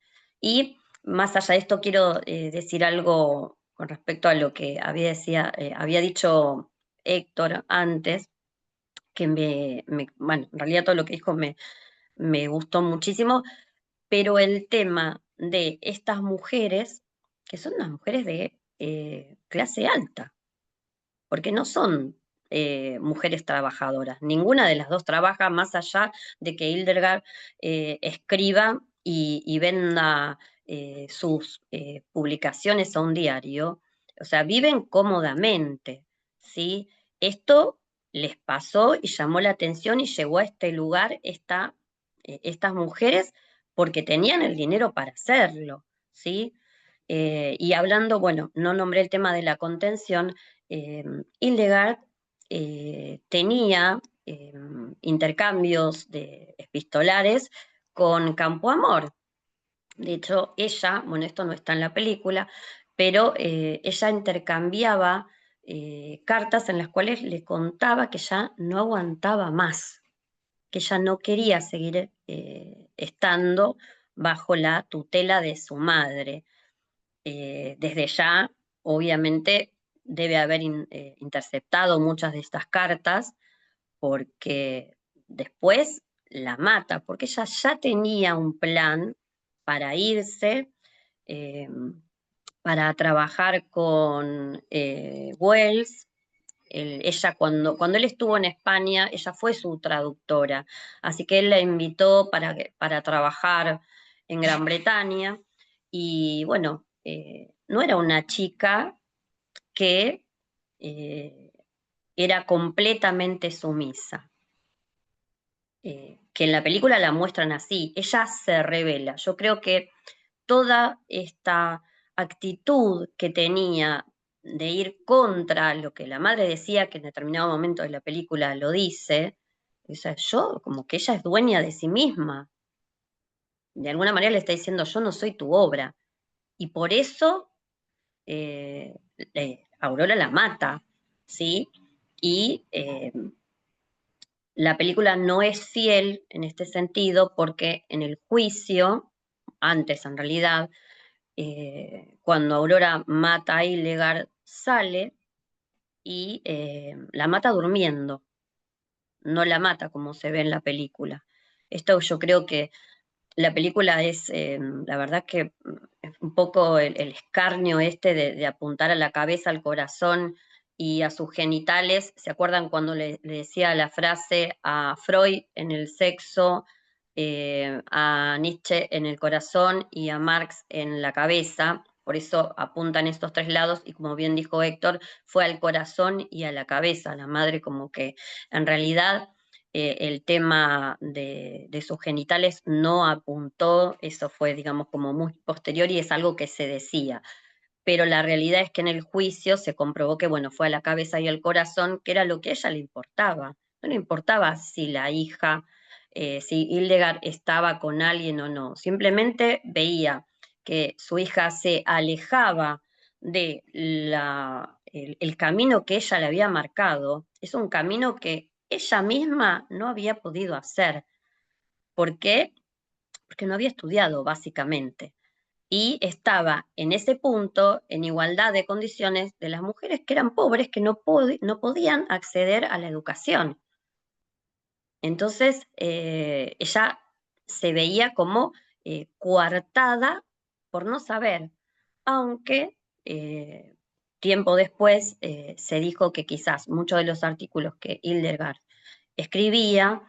Y más allá de esto, quiero decir algo con respecto a lo que había dicho Héctor antes, que bueno, en realidad todo lo que dijo me gustó muchísimo, pero el tema de estas mujeres, que son unas mujeres de clase alta, porque no son mujeres trabajadoras. Ninguna de las dos trabaja más allá de que Hildegard escriba y venda sus publicaciones a un diario. O sea, viven cómodamente, ¿sí? Esto les pasó y llamó la atención y llegó a este lugar estas mujeres porque tenían el dinero para hacerlo, ¿sí? Y hablando, bueno, no nombré el tema de la contención, Hildegard tenía intercambios epistolares con Campoamor. De hecho, ella, bueno, esto no está en la película, pero ella intercambiaba cartas en las cuales le contaba que ya no aguantaba más, que ella no quería seguir estando bajo la tutela de su madre. Desde ya, obviamente, debe haber interceptado muchas de estas cartas porque después la mata, porque ella ya tenía un plan para irse, eh, para trabajar con Wells. Ella cuando él estuvo en España, ella fue su traductora, así que él la invitó para trabajar en Gran Bretaña y bueno, no era una chica que era completamente sumisa, que en la película la muestran así, ella se revela. Yo creo que toda esta actitud que tenía de ir contra lo que la madre decía, que en determinado momento de la película lo dice, o sea, yo, como que ella es dueña de sí misma. De alguna manera le está diciendo, yo no soy tu obra. Y por eso Aurora la mata, ¿sí? Y la película no es fiel en este sentido porque en el juicio, antes en realidad, cuando Aurora mata a Hildegard, sale y la mata durmiendo, no la mata como se ve en la película. Esto yo creo que la película es, la verdad que es un poco el escarnio este de apuntar a la cabeza, al corazón y a sus genitales. ¿Se acuerdan cuando le decía la frase a Freud en el sexo, a Nietzsche en el corazón y a Marx en la cabeza? Por eso apuntan estos tres lados y como bien dijo Héctor, fue al corazón y a la cabeza. La madre como que en realidad el tema de sus genitales no apuntó, eso fue, digamos, como muy posterior y es algo que se decía. Pero la realidad es que en el juicio se comprobó que, bueno, fue a la cabeza y al corazón, que era lo que a ella le importaba. No le importaba si la hija, si Hildegard estaba con alguien o no. Simplemente veía que su hija se alejaba de el camino que ella le había marcado. Es un camino que ella misma no había podido hacer. ¿Por qué? Porque no había estudiado, básicamente. Y estaba en ese punto, en igualdad de condiciones, de las mujeres que eran pobres, que no podían acceder a la educación. Entonces, ella se veía como coartada por no saber, aunque tiempo después se dijo que quizás muchos de los artículos que Hildegard escribía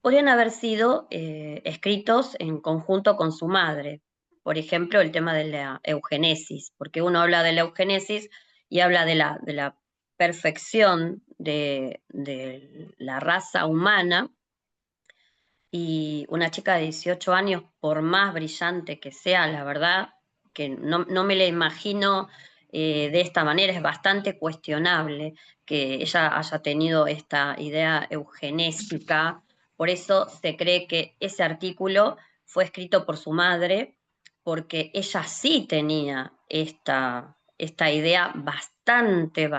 podrían haber sido escritos en conjunto con su madre. Por ejemplo, el tema de la eugenesis, porque uno habla de la eugenesis y habla de la perfección de la raza humana, y una chica de 18 años, por más brillante que sea, la verdad que no me la imagino de esta manera, es bastante cuestionable que ella haya tenido esta idea eugenésica, por eso se cree que ese artículo fue escrito por su madre, porque ella sí tenía esta idea bastante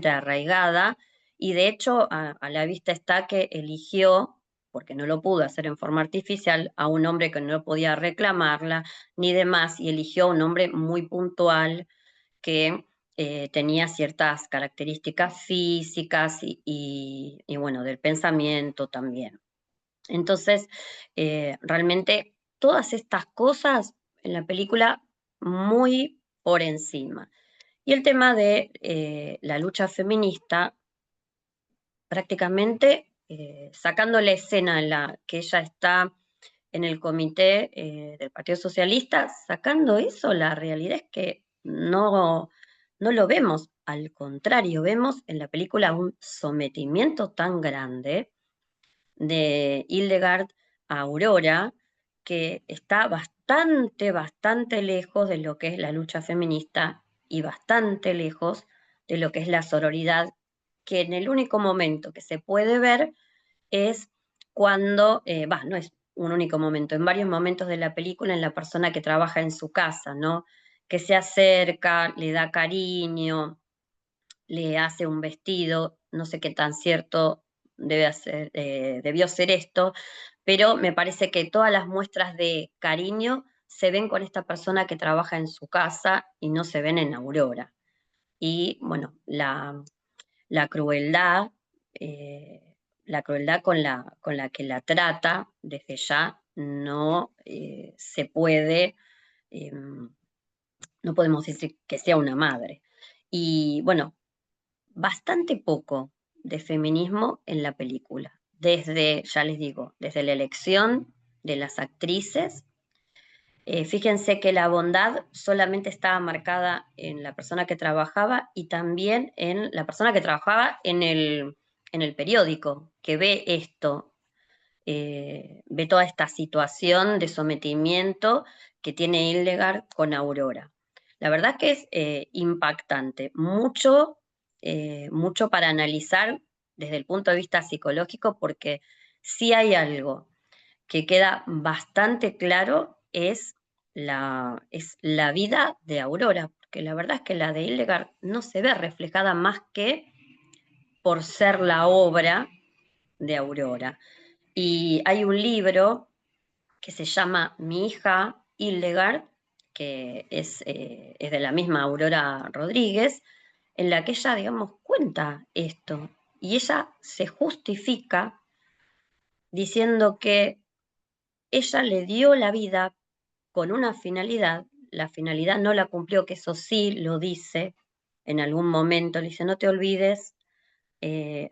arraigada, y de hecho a la vista está que eligió, porque no lo pudo hacer en forma artificial, a un hombre que no podía reclamarla ni demás, y eligió a un hombre muy puntual que tenía ciertas características físicas y bueno, del pensamiento también. Entonces, realmente todas estas cosas en la película muy por encima. Y el tema de la lucha feminista, prácticamente sacando la escena en la que ella está en el comité del Partido Socialista, sacando eso, la realidad es que no lo vemos, al contrario, vemos en la película un sometimiento tan grande de Hildegard a Aurora, que está bastante lejos de lo que es la lucha feminista y bastante lejos de lo que es la sororidad, que en el único momento que se puede ver es cuando, no es un único momento, en varios momentos de la película, en la persona que trabaja en su casa, ¿no? Que se acerca, le da cariño, le hace un vestido, no sé qué tan cierto debió ser esto, pero me parece que todas las muestras de cariño se ven con esta persona que trabaja en su casa y no se ven en Aurora. Y bueno, la crueldad, la crueldad con la que la trata desde ya no se puede, eh, no podemos decir que sea una madre. Y bueno, bastante poco de feminismo en la película, desde, ya les digo, desde la elección de las actrices. Fíjense que la bondad solamente estaba marcada en la persona que trabajaba y también en la persona que trabajaba en el periódico, que ve esto, ve toda esta situación de sometimiento que tiene Hildegard con Aurora. La verdad que es impactante, mucho para analizar desde el punto de vista psicológico, porque si hay algo que queda bastante claro es la vida de Aurora, porque la verdad es que la de Hildegard no se ve reflejada más que por ser la obra de Aurora. Y hay un libro que se llama Mi hija Hildegard, que es de la misma Aurora Rodríguez, en la que ella, digamos, cuenta esto. Y ella se justifica diciendo que ella le dio la vida con una finalidad, la finalidad no la cumplió, que eso sí lo dice en algún momento, le dice, no te olvides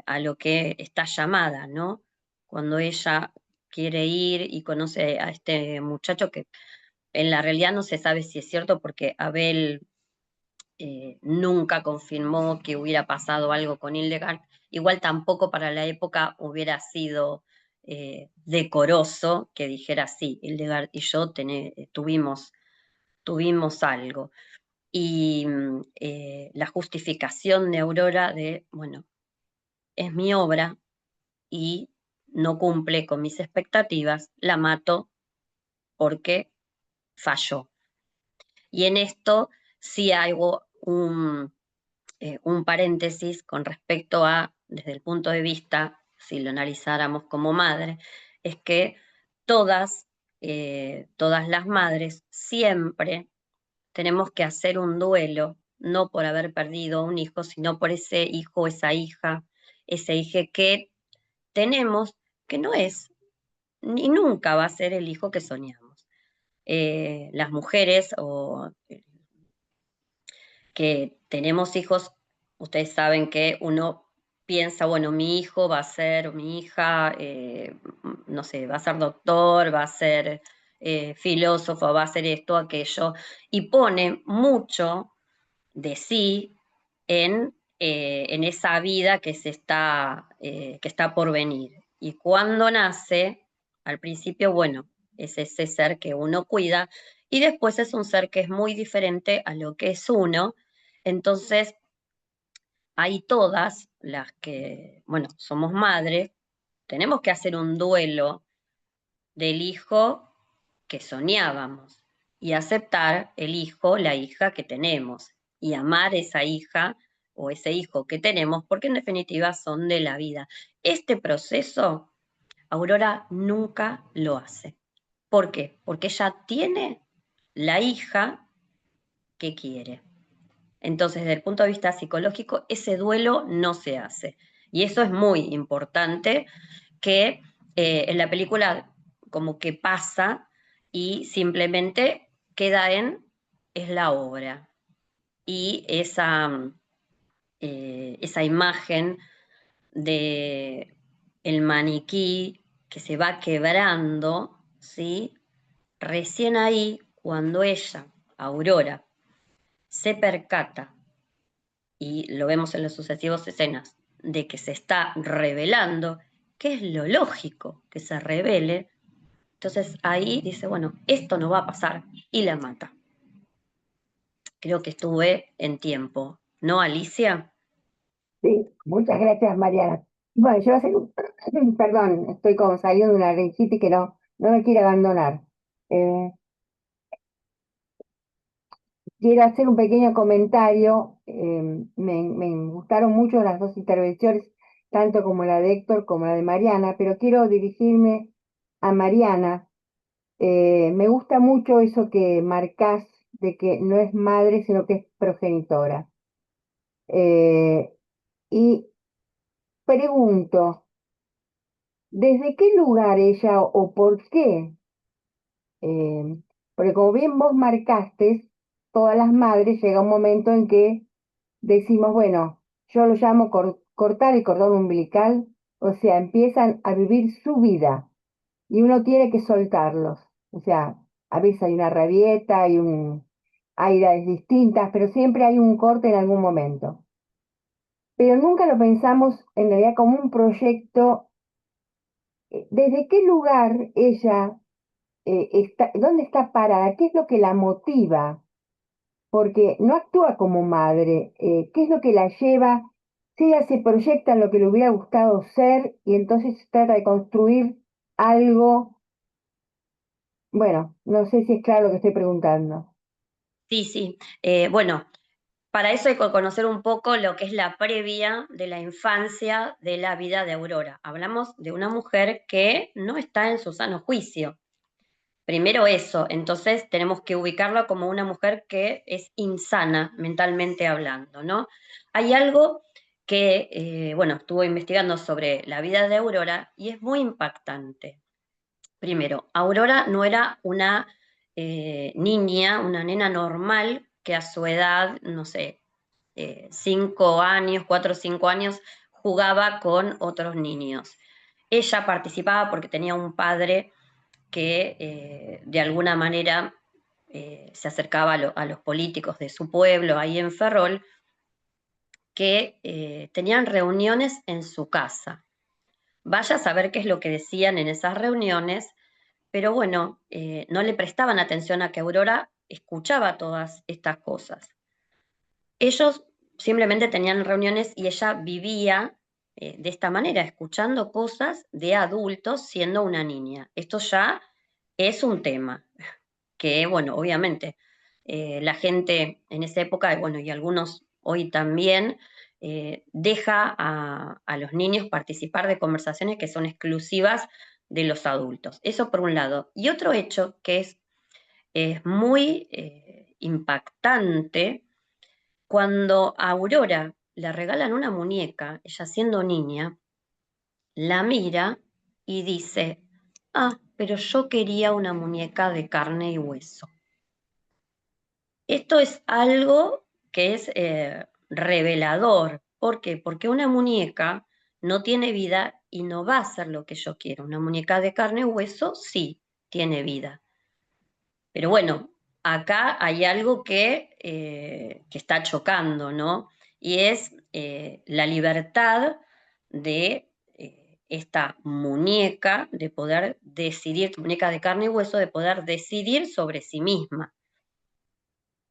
a lo que está llamada, ¿no? Cuando ella quiere ir y conoce a este muchacho que en la realidad no se sabe si es cierto porque Abel nunca confirmó que hubiera pasado algo con Hildegard, igual tampoco para la época hubiera sido decoroso que dijera sí, Hildegard y yo tuvimos algo. Y la justificación de Aurora de, bueno, es mi obra y no cumple con mis expectativas, la mato porque falló. Y en esto sí hago un paréntesis con respecto a, desde el punto de vista, si lo analizáramos como madre, es que todas, todas las madres siempre tenemos que hacer un duelo, no por haber perdido un hijo, sino por ese hijo, esa hija, ese hijo que tenemos, que no es ni nunca va a ser el hijo que soñamos. Las mujeres o que tenemos hijos, ustedes saben que uno piensa, bueno, mi hijo va a ser, mi hija, no sé, va a ser doctor, va a ser filósofo, va a ser esto, aquello, y pone mucho de sí en esa vida que está por venir. Y cuando nace, al principio, bueno, es ese ser que uno cuida, y después es un ser que es muy diferente a lo que es uno. Entonces, hay todas las que, bueno, somos madres, tenemos que hacer un duelo del hijo que soñábamos y aceptar el hijo, la hija que tenemos y amar esa hija o ese hijo que tenemos, porque en definitiva son de la vida. Este proceso, Aurora nunca lo hace. ¿Por qué? Porque ella tiene la hija que quiere. Entonces, desde el punto de vista psicológico, ese duelo no se hace. Y eso es muy importante que en la película como que pasa y simplemente queda es la obra. Y esa imagen de el maniquí que se va quebrando, ¿sí? Recién ahí, cuando ella, Aurora, se percata, y lo vemos en las sucesivas escenas, de que se está revelando, que es lo lógico que se revele, entonces ahí dice, bueno, esto no va a pasar y la mata. Creo que estuve en tiempo, ¿no, Alicia? Sí, muchas gracias, Mariana. Bueno, yo voy a hacer perdón, estoy como saliendo de una rincita que no me quiere abandonar. Eh, Quiero hacer un pequeño comentario. Me gustaron mucho las dos intervenciones, tanto como la de Héctor como la de Mariana, pero quiero dirigirme a Mariana. Me gusta mucho eso que marcás de que no es madre, sino que es progenitora. Eh, y pregunto, ¿desde qué lugar ella o por qué? Eh, Porque como bien vos marcaste, todas las madres, llega un momento en que decimos, bueno, yo lo llamo cortar el cordón umbilical, o sea, empiezan a vivir su vida y uno tiene que soltarlos. O sea, a veces hay una rabieta, hay edades distintas, pero siempre hay un corte en algún momento. Pero nunca lo pensamos en realidad como un proyecto. ¿Desde qué lugar ella está, dónde está parada? ¿Qué es lo que la motiva? Porque no actúa como madre. ¿Qué es lo que la lleva? Si ella se proyecta en lo que le hubiera gustado ser y entonces trata de construir algo. Bueno, no sé si es claro lo que estoy preguntando. Sí, sí. Bueno, para eso hay que conocer un poco lo que es la previa de la infancia de la vida de Aurora. Hablamos de una mujer que no está en su sano juicio. Primero eso, entonces tenemos que ubicarla como una mujer que es insana mentalmente hablando, ¿no? Hay algo que, bueno, estuve investigando sobre la vida de Aurora y es muy impactante. Primero, Aurora no era una niña, una nena normal que a su edad, no sé, 5 años, 4 o 5 años, jugaba con otros niños. Ella participaba porque tenía un padre que de alguna manera se acercaba a los políticos de su pueblo, ahí en Ferrol, que tenían reuniones en su casa. Vaya a saber qué es lo que decían en esas reuniones, pero bueno, no le prestaban atención a que Aurora escuchaba todas estas cosas. Ellos simplemente tenían reuniones y ella vivía de esta manera, escuchando cosas de adultos siendo una niña. Esto ya es un tema que, bueno, obviamente la gente en esa época, bueno, y algunos hoy también, deja a los niños participar de conversaciones que son exclusivas de los adultos. Eso por un lado. Y otro hecho que es muy impactante, cuando a Aurora le regalan una muñeca, ella siendo niña, la mira y dice, ah, pero yo quería una muñeca de carne y hueso. Esto es algo que es revelador. ¿Por qué? Porque una muñeca no tiene vida y no va a ser lo que yo quiero. Una muñeca de carne y hueso sí tiene vida. Pero bueno, acá hay algo que está chocando, ¿no? Y es la libertad de esta muñeca de poder decidir, muñeca de carne y hueso, de poder decidir sobre sí misma.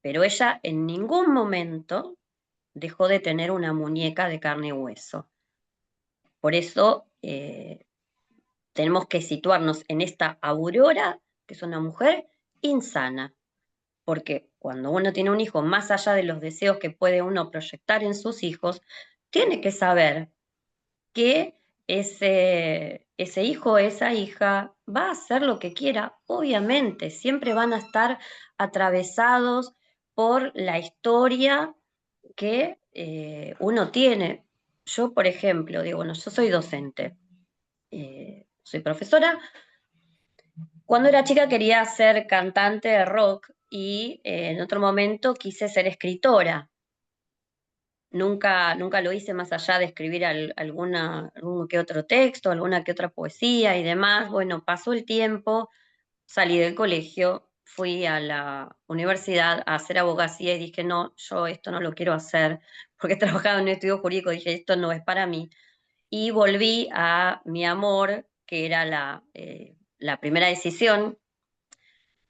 Pero ella en ningún momento dejó de tener una muñeca de carne y hueso. Por eso tenemos que situarnos en esta Aurora, que es una mujer insana, porque cuando uno tiene un hijo, más allá de los deseos que puede uno proyectar en sus hijos, tiene que saber que ese hijo o esa hija va a hacer lo que quiera. Obviamente, siempre van a estar atravesados por la historia que uno tiene. Yo, por ejemplo, digo, bueno, yo soy docente, soy profesora. Cuando era chica quería ser cantante de rock y en otro momento quise ser escritora. Nunca lo hice más allá de escribir algún que otro texto, alguna que otra poesía y demás. Bueno, pasó el tiempo, salí del colegio, fui a la universidad a hacer abogacía y dije, no, yo esto no lo quiero hacer, porque trabajaba en un estudio jurídico, dije, esto no es para mí. Y volví a mi amor, que era la primera decisión,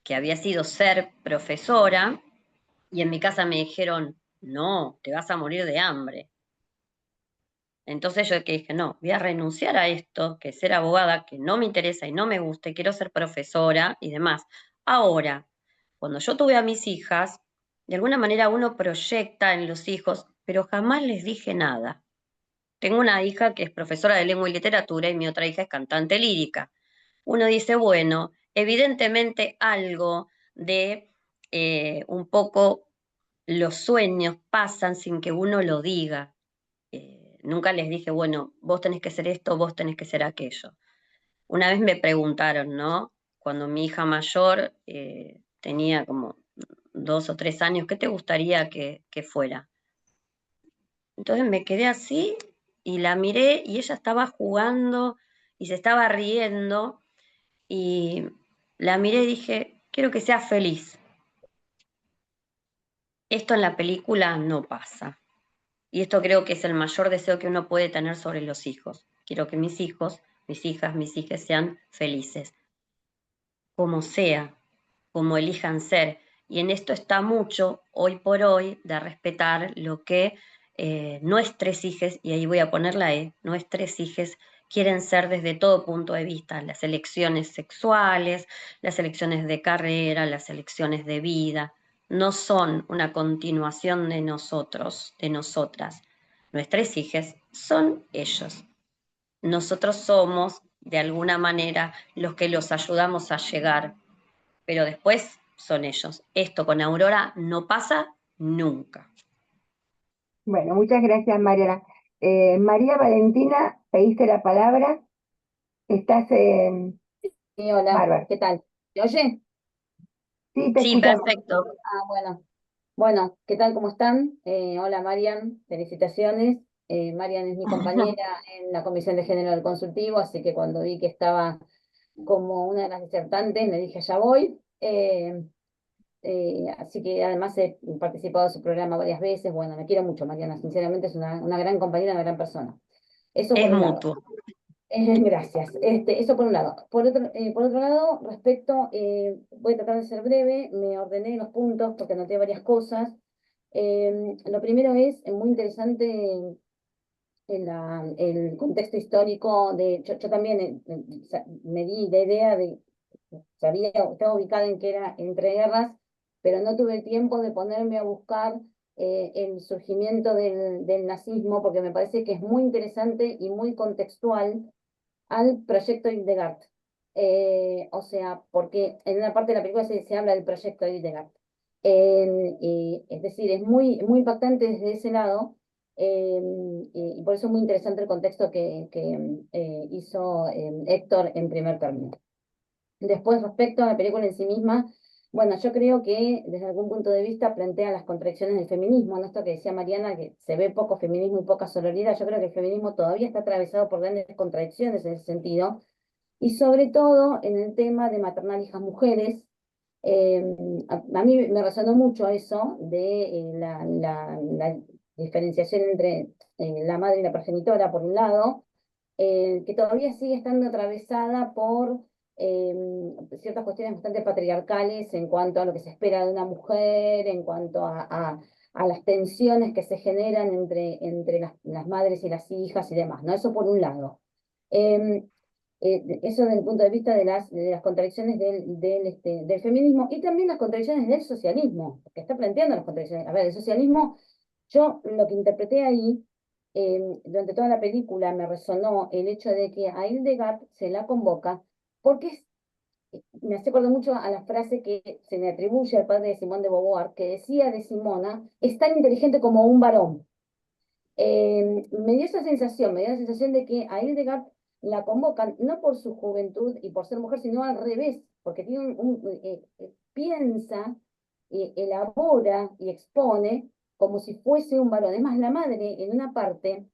que había sido ser profesora, y en mi casa me dijeron, no, te vas a morir de hambre. Entonces yo que dije, no, voy a renunciar a esto, que ser abogada, que no me interesa y no me gusta, y quiero ser profesora y demás. Ahora, cuando yo tuve a mis hijas, de alguna manera uno proyecta en los hijos, pero jamás les dije nada. Tengo una hija que es profesora de lengua y literatura y mi otra hija es cantante lírica. Uno dice, bueno, evidentemente algo de un poco los sueños pasan sin que uno lo diga. Nunca les dije, bueno, vos tenés que ser esto, vos tenés que ser aquello. Una vez me preguntaron, ¿no? Cuando mi hija mayor tenía como 2 o 3 años, ¿qué te gustaría que fuera? Entonces me quedé así y la miré y ella estaba jugando y se estaba riendo y la miré y dije, quiero que sea feliz. Esto en la película no pasa. Y esto creo que es el mayor deseo que uno puede tener sobre los hijos. Quiero que mis hijos, mis hijas, mis hijas sean felices, como sea, como elijan ser. Y en esto está mucho, hoy por hoy, de respetar lo que nuestros hijos, y ahí voy a poner la E, nuestros hijos quieren ser desde todo punto de vista, las elecciones sexuales, las elecciones de carrera, las elecciones de vida, no son una continuación de nosotros, de nosotras. Nuestros hijos son ellos. Nosotros somos, de alguna manera, los que los ayudamos a llegar, pero después son ellos. Esto con Aurora no pasa nunca. Bueno, muchas gracias, Mariana. María Valentina, pediste la palabra. Estás Sí, hola, bárbaro. ¿qué tal? ¿Me oye? Sí, te Sí, escuchamos. perfecto. Ah, bueno. Bueno, ¿qué tal? ¿Cómo están? Hola, Marian, felicitaciones. Marian es mi compañera en la Comisión de Género del Consultivo, así que cuando vi que estaba como una de las disertantes, le dije, ya voy. Así que además he participado de su programa varias veces. Bueno, me quiero mucho, Mariana, sinceramente es una gran compañera, una gran persona. Eso Es por un lado. mutuo. Gracias. Eso por un lado. Por otro lado, respecto, voy a tratar de ser breve, me ordené los puntos porque anoté varias cosas. Lo primero es muy interesante el contexto histórico yo también me di la idea de, estaba ubicada en que era entre guerras, pero no tuve tiempo de ponerme a buscar el surgimiento del nazismo porque me parece que es muy interesante y muy contextual al proyecto Hildegard. O sea, porque en una parte de la película se habla del proyecto Hildegard. Es decir, es muy impactante desde ese lado, y por eso es muy interesante el contexto que hizo Héctor en primer término. Después, respecto a la película en sí misma, bueno, yo creo que desde algún punto de vista plantea las contradicciones del feminismo, ¿no? Esto que decía Mariana, que se ve poco feminismo y poca sororidad. Yo creo que el feminismo todavía está atravesado por grandes contradicciones en ese sentido, y sobre todo en el tema de maternar hijas mujeres. Eh, a mí me resonó mucho eso de la diferenciación entre la madre y la progenitora, por un lado, que todavía sigue estando atravesada por eh, ciertas cuestiones bastante patriarcales en cuanto a lo que se espera de una mujer, en cuanto a las tensiones que se generan entre las madres y las hijas y demás, ¿no? Eso por un lado. Eh, Eso desde el punto de vista de las contradicciones del feminismo y también las contradicciones del socialismo, que está planteando las contradicciones. A ver, el socialismo, yo lo que interpreté ahí, durante toda la película me resonó el hecho de que a Hildegard se la convoca porque me hace acordar mucho a la frase que se le atribuye al padre de Simón de Beauvoir, que decía de Simona, es tan inteligente como un varón. Me dio la sensación de que a Hildegard la convocan no por su juventud y por ser mujer, sino al revés, porque tiene piensa, elabora y expone como si fuese un varón. Es más, la madre, en una parte,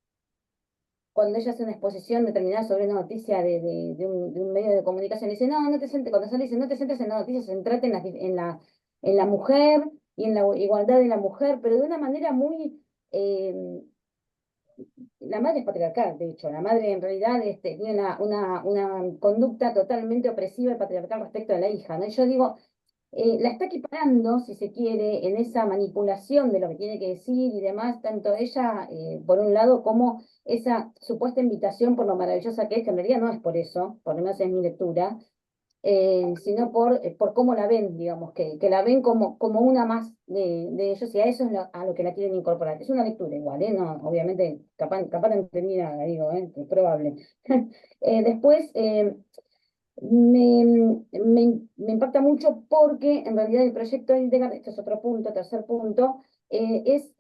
cuando ella hace una exposición determinada sobre una noticia de un medio de comunicación, dice, no, no te centres, cuando sale dice, no te centres en la noticia, centrate en la mujer y en la igualdad de la mujer, pero de una manera muy... la madre es patriarcal, de hecho, la madre en realidad tiene una conducta totalmente opresiva y patriarcal respecto a la hija, ¿no? Y yo digo, la está equiparando, si se quiere, en esa manipulación de lo que tiene que decir y demás, tanto ella, por un lado, como esa supuesta invitación por lo maravillosa que es, que en realidad no es por eso, por lo menos es mi lectura, sino por cómo la ven, digamos, que la ven como una más de ellos, y a eso es a lo que la quieren incorporar. Es una lectura igual, ¿eh? No, obviamente, capaz no entendí nada, digo, es probable. Después, me impacta mucho porque en realidad el proyecto Hildegard, este es otro punto, tercer punto, es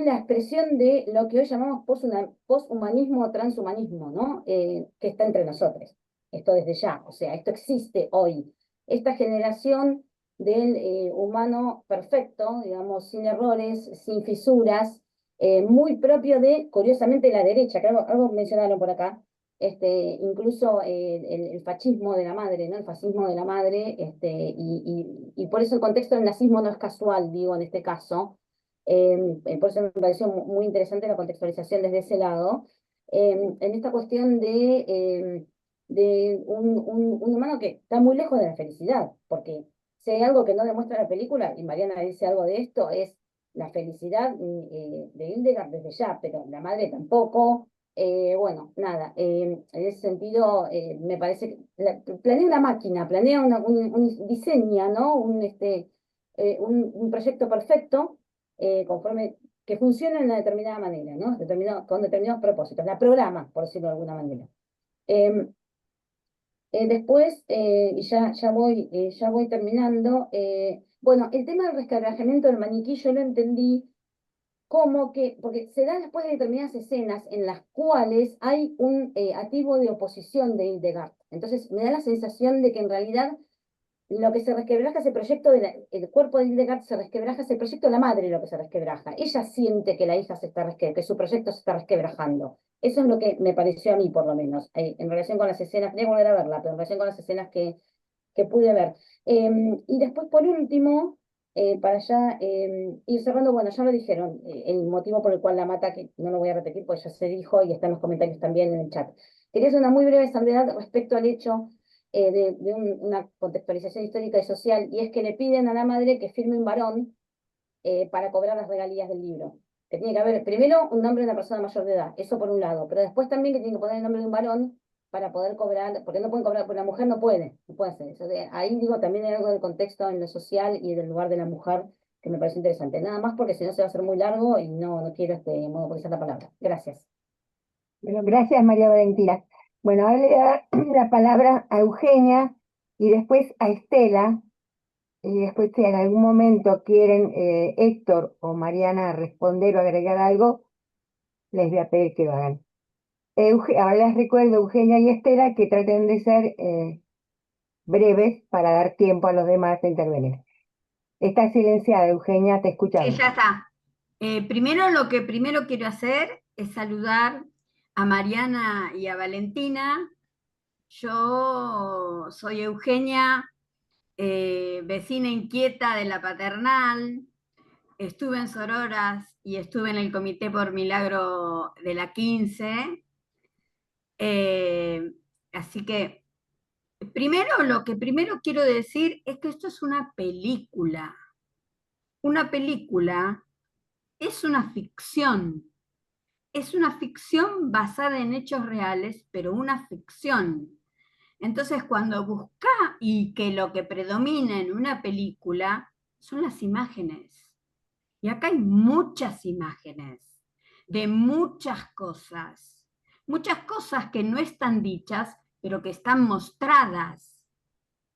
la expresión de lo que hoy llamamos poshumanismo o transhumanismo, ¿no? Que está entre nosotros. Esto desde ya, o sea, esto existe hoy. Esta generación del humano perfecto, digamos, sin errores, sin fisuras, muy propio de, curiosamente, la derecha, que algo mencionaron por acá, incluso el fascismo de la madre, ¿no? El fascismo de la madre, y por eso el contexto del nazismo no es casual, digo, en este caso. Por eso me pareció muy interesante la contextualización desde ese lado. En esta cuestión de un humano que está muy lejos de la felicidad, porque si hay algo que no demuestra la película, y Mariana dice algo de esto, es la felicidad de Hildegard desde ya, pero la madre tampoco. Bueno, nada, en ese sentido me parece que planea una máquina, planea diseña, ¿no? Un proyecto perfecto conforme que funcione de una determinada manera, ¿no? Con determinados propósitos, la programa, por decirlo de alguna manera. Después, y ya voy terminando, bueno, el tema del resquebrajamiento del maniquí yo lo entendí como que, porque se da después de determinadas escenas en las cuales hay un atisbo de oposición de Hildegard. Entonces me da la sensación de que en realidad lo que se resquebraja es el proyecto el cuerpo de Hildegard se resquebraja, es el proyecto de la madre lo que se resquebraja. Ella siente que la hija que su proyecto se está resquebrajando. Eso es lo que me pareció a mí, por lo menos, en relación con las escenas, tenía que volver a verla, pero en relación con las escenas que pude ver. Y después, por último, para ya ir cerrando, bueno, ya lo dijeron, el motivo por el cual la mata, que no lo voy a repetir, pues ya se dijo y está en los comentarios también en el chat. Quería hacer una muy breve salvedad respecto al hecho una contextualización histórica y social, y es que le piden a la madre que firme un varón para cobrar las regalías del libro. Que tiene que haber primero un nombre de una persona mayor de edad, eso por un lado, pero después también que tiene que poner el nombre de un varón para poder cobrar, porque no pueden cobrar, porque la mujer no puede hacer eso. Ahí digo, también hay algo del contexto en lo social y del lugar de la mujer que me parece interesante. Nada más porque si no se va a hacer muy largo y no quiero monopolizar la palabra. Gracias. Bueno, gracias María Valentina. Bueno, ahora le voy a dar la palabra a Eugenia y después a Estela. Y después, si en algún momento quieren Héctor o Mariana responder o agregar algo, les voy a pedir que lo hagan. Ahora les recuerdo, Eugenia y Estela, que traten de ser breves para dar tiempo a los demás de intervenir. Está silenciada, Eugenia, te Sí, escuchamos. ya está. Lo que primero quiero hacer es saludar a Mariana y a Valentina. Yo soy Eugenia, vecina inquieta de la Paternal. Estuve en Sororas y estuve en el Comité por Milagro de la 15. Así que lo que primero quiero decir es que esto es una película. Una película es una ficción. Es una ficción basada en hechos reales, pero una ficción. Entonces, cuando busca y que lo que predomina en una película son las imágenes. Y acá hay muchas imágenes de muchas cosas que no están dichas, pero que están mostradas,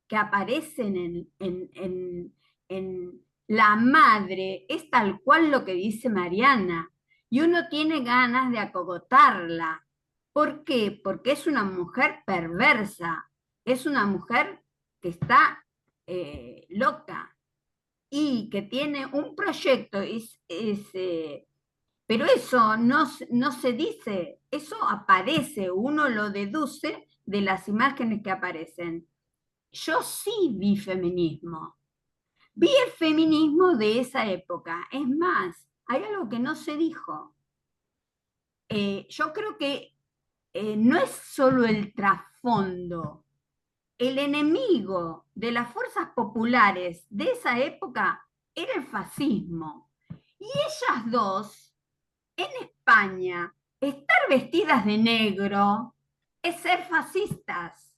que aparecen en la madre, es tal cual lo que dice Mariana, y uno tiene ganas de acogotarla. ¿Por qué? Porque es una mujer perversa, es una mujer que está loca y que tiene un proyecto, pero eso no se dice, eso aparece, uno lo deduce de las imágenes que aparecen. Yo sí vi feminismo. Vi el feminismo de esa época. Es más, hay algo que no se dijo. Yo creo que no es solo el trasfondo. El enemigo de las fuerzas populares de esa época era el fascismo. Y ellas dos, en España, estar vestidas de negro es ser fascistas.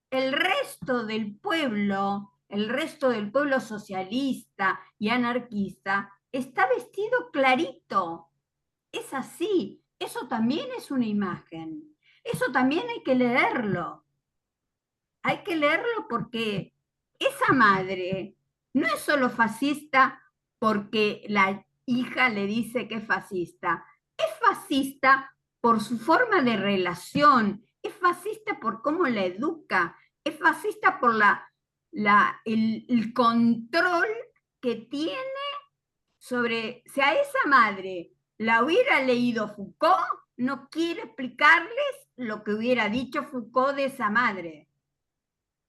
El resto del pueblo socialista y anarquista, está vestido clarito. Es así. Eso también es una imagen. Eso también hay que leerlo. Hay que leerlo porque esa madre no es solo fascista porque la hija le dice que es fascista. Es fascista por su forma de relación, es fascista por cómo la educa, es fascista por el control que tiene sobre, si a esa madre la hubiera leído Foucault, no quiere explicarles lo que hubiera dicho Foucault de esa madre,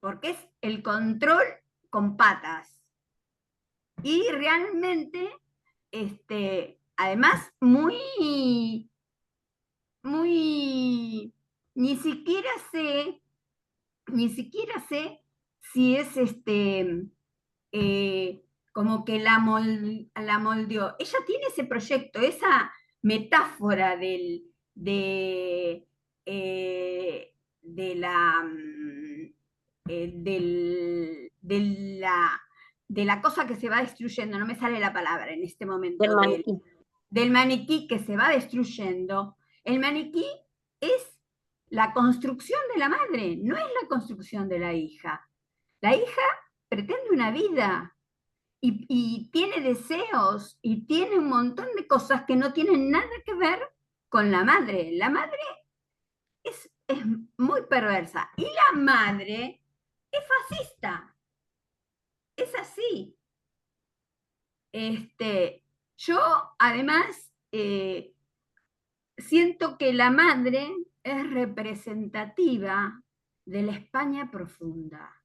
porque es el control con patas. Y realmente, además, muy, ni siquiera sé, ni siquiera sé si es como que la moldeó. Ella tiene ese proyecto, esa metáfora de la, de la cosa que se va destruyendo, no me sale la palabra en este Del momento, maniquí. del maniquí que se va destruyendo. El maniquí es la construcción de la madre, no es la construcción de la hija. La hija pretende una vida y tiene deseos y tiene un montón de cosas que no tienen nada que ver con la madre. La madre es muy perversa y la madre es fascista, es así. Yo además siento que la madre es representativa de la España profunda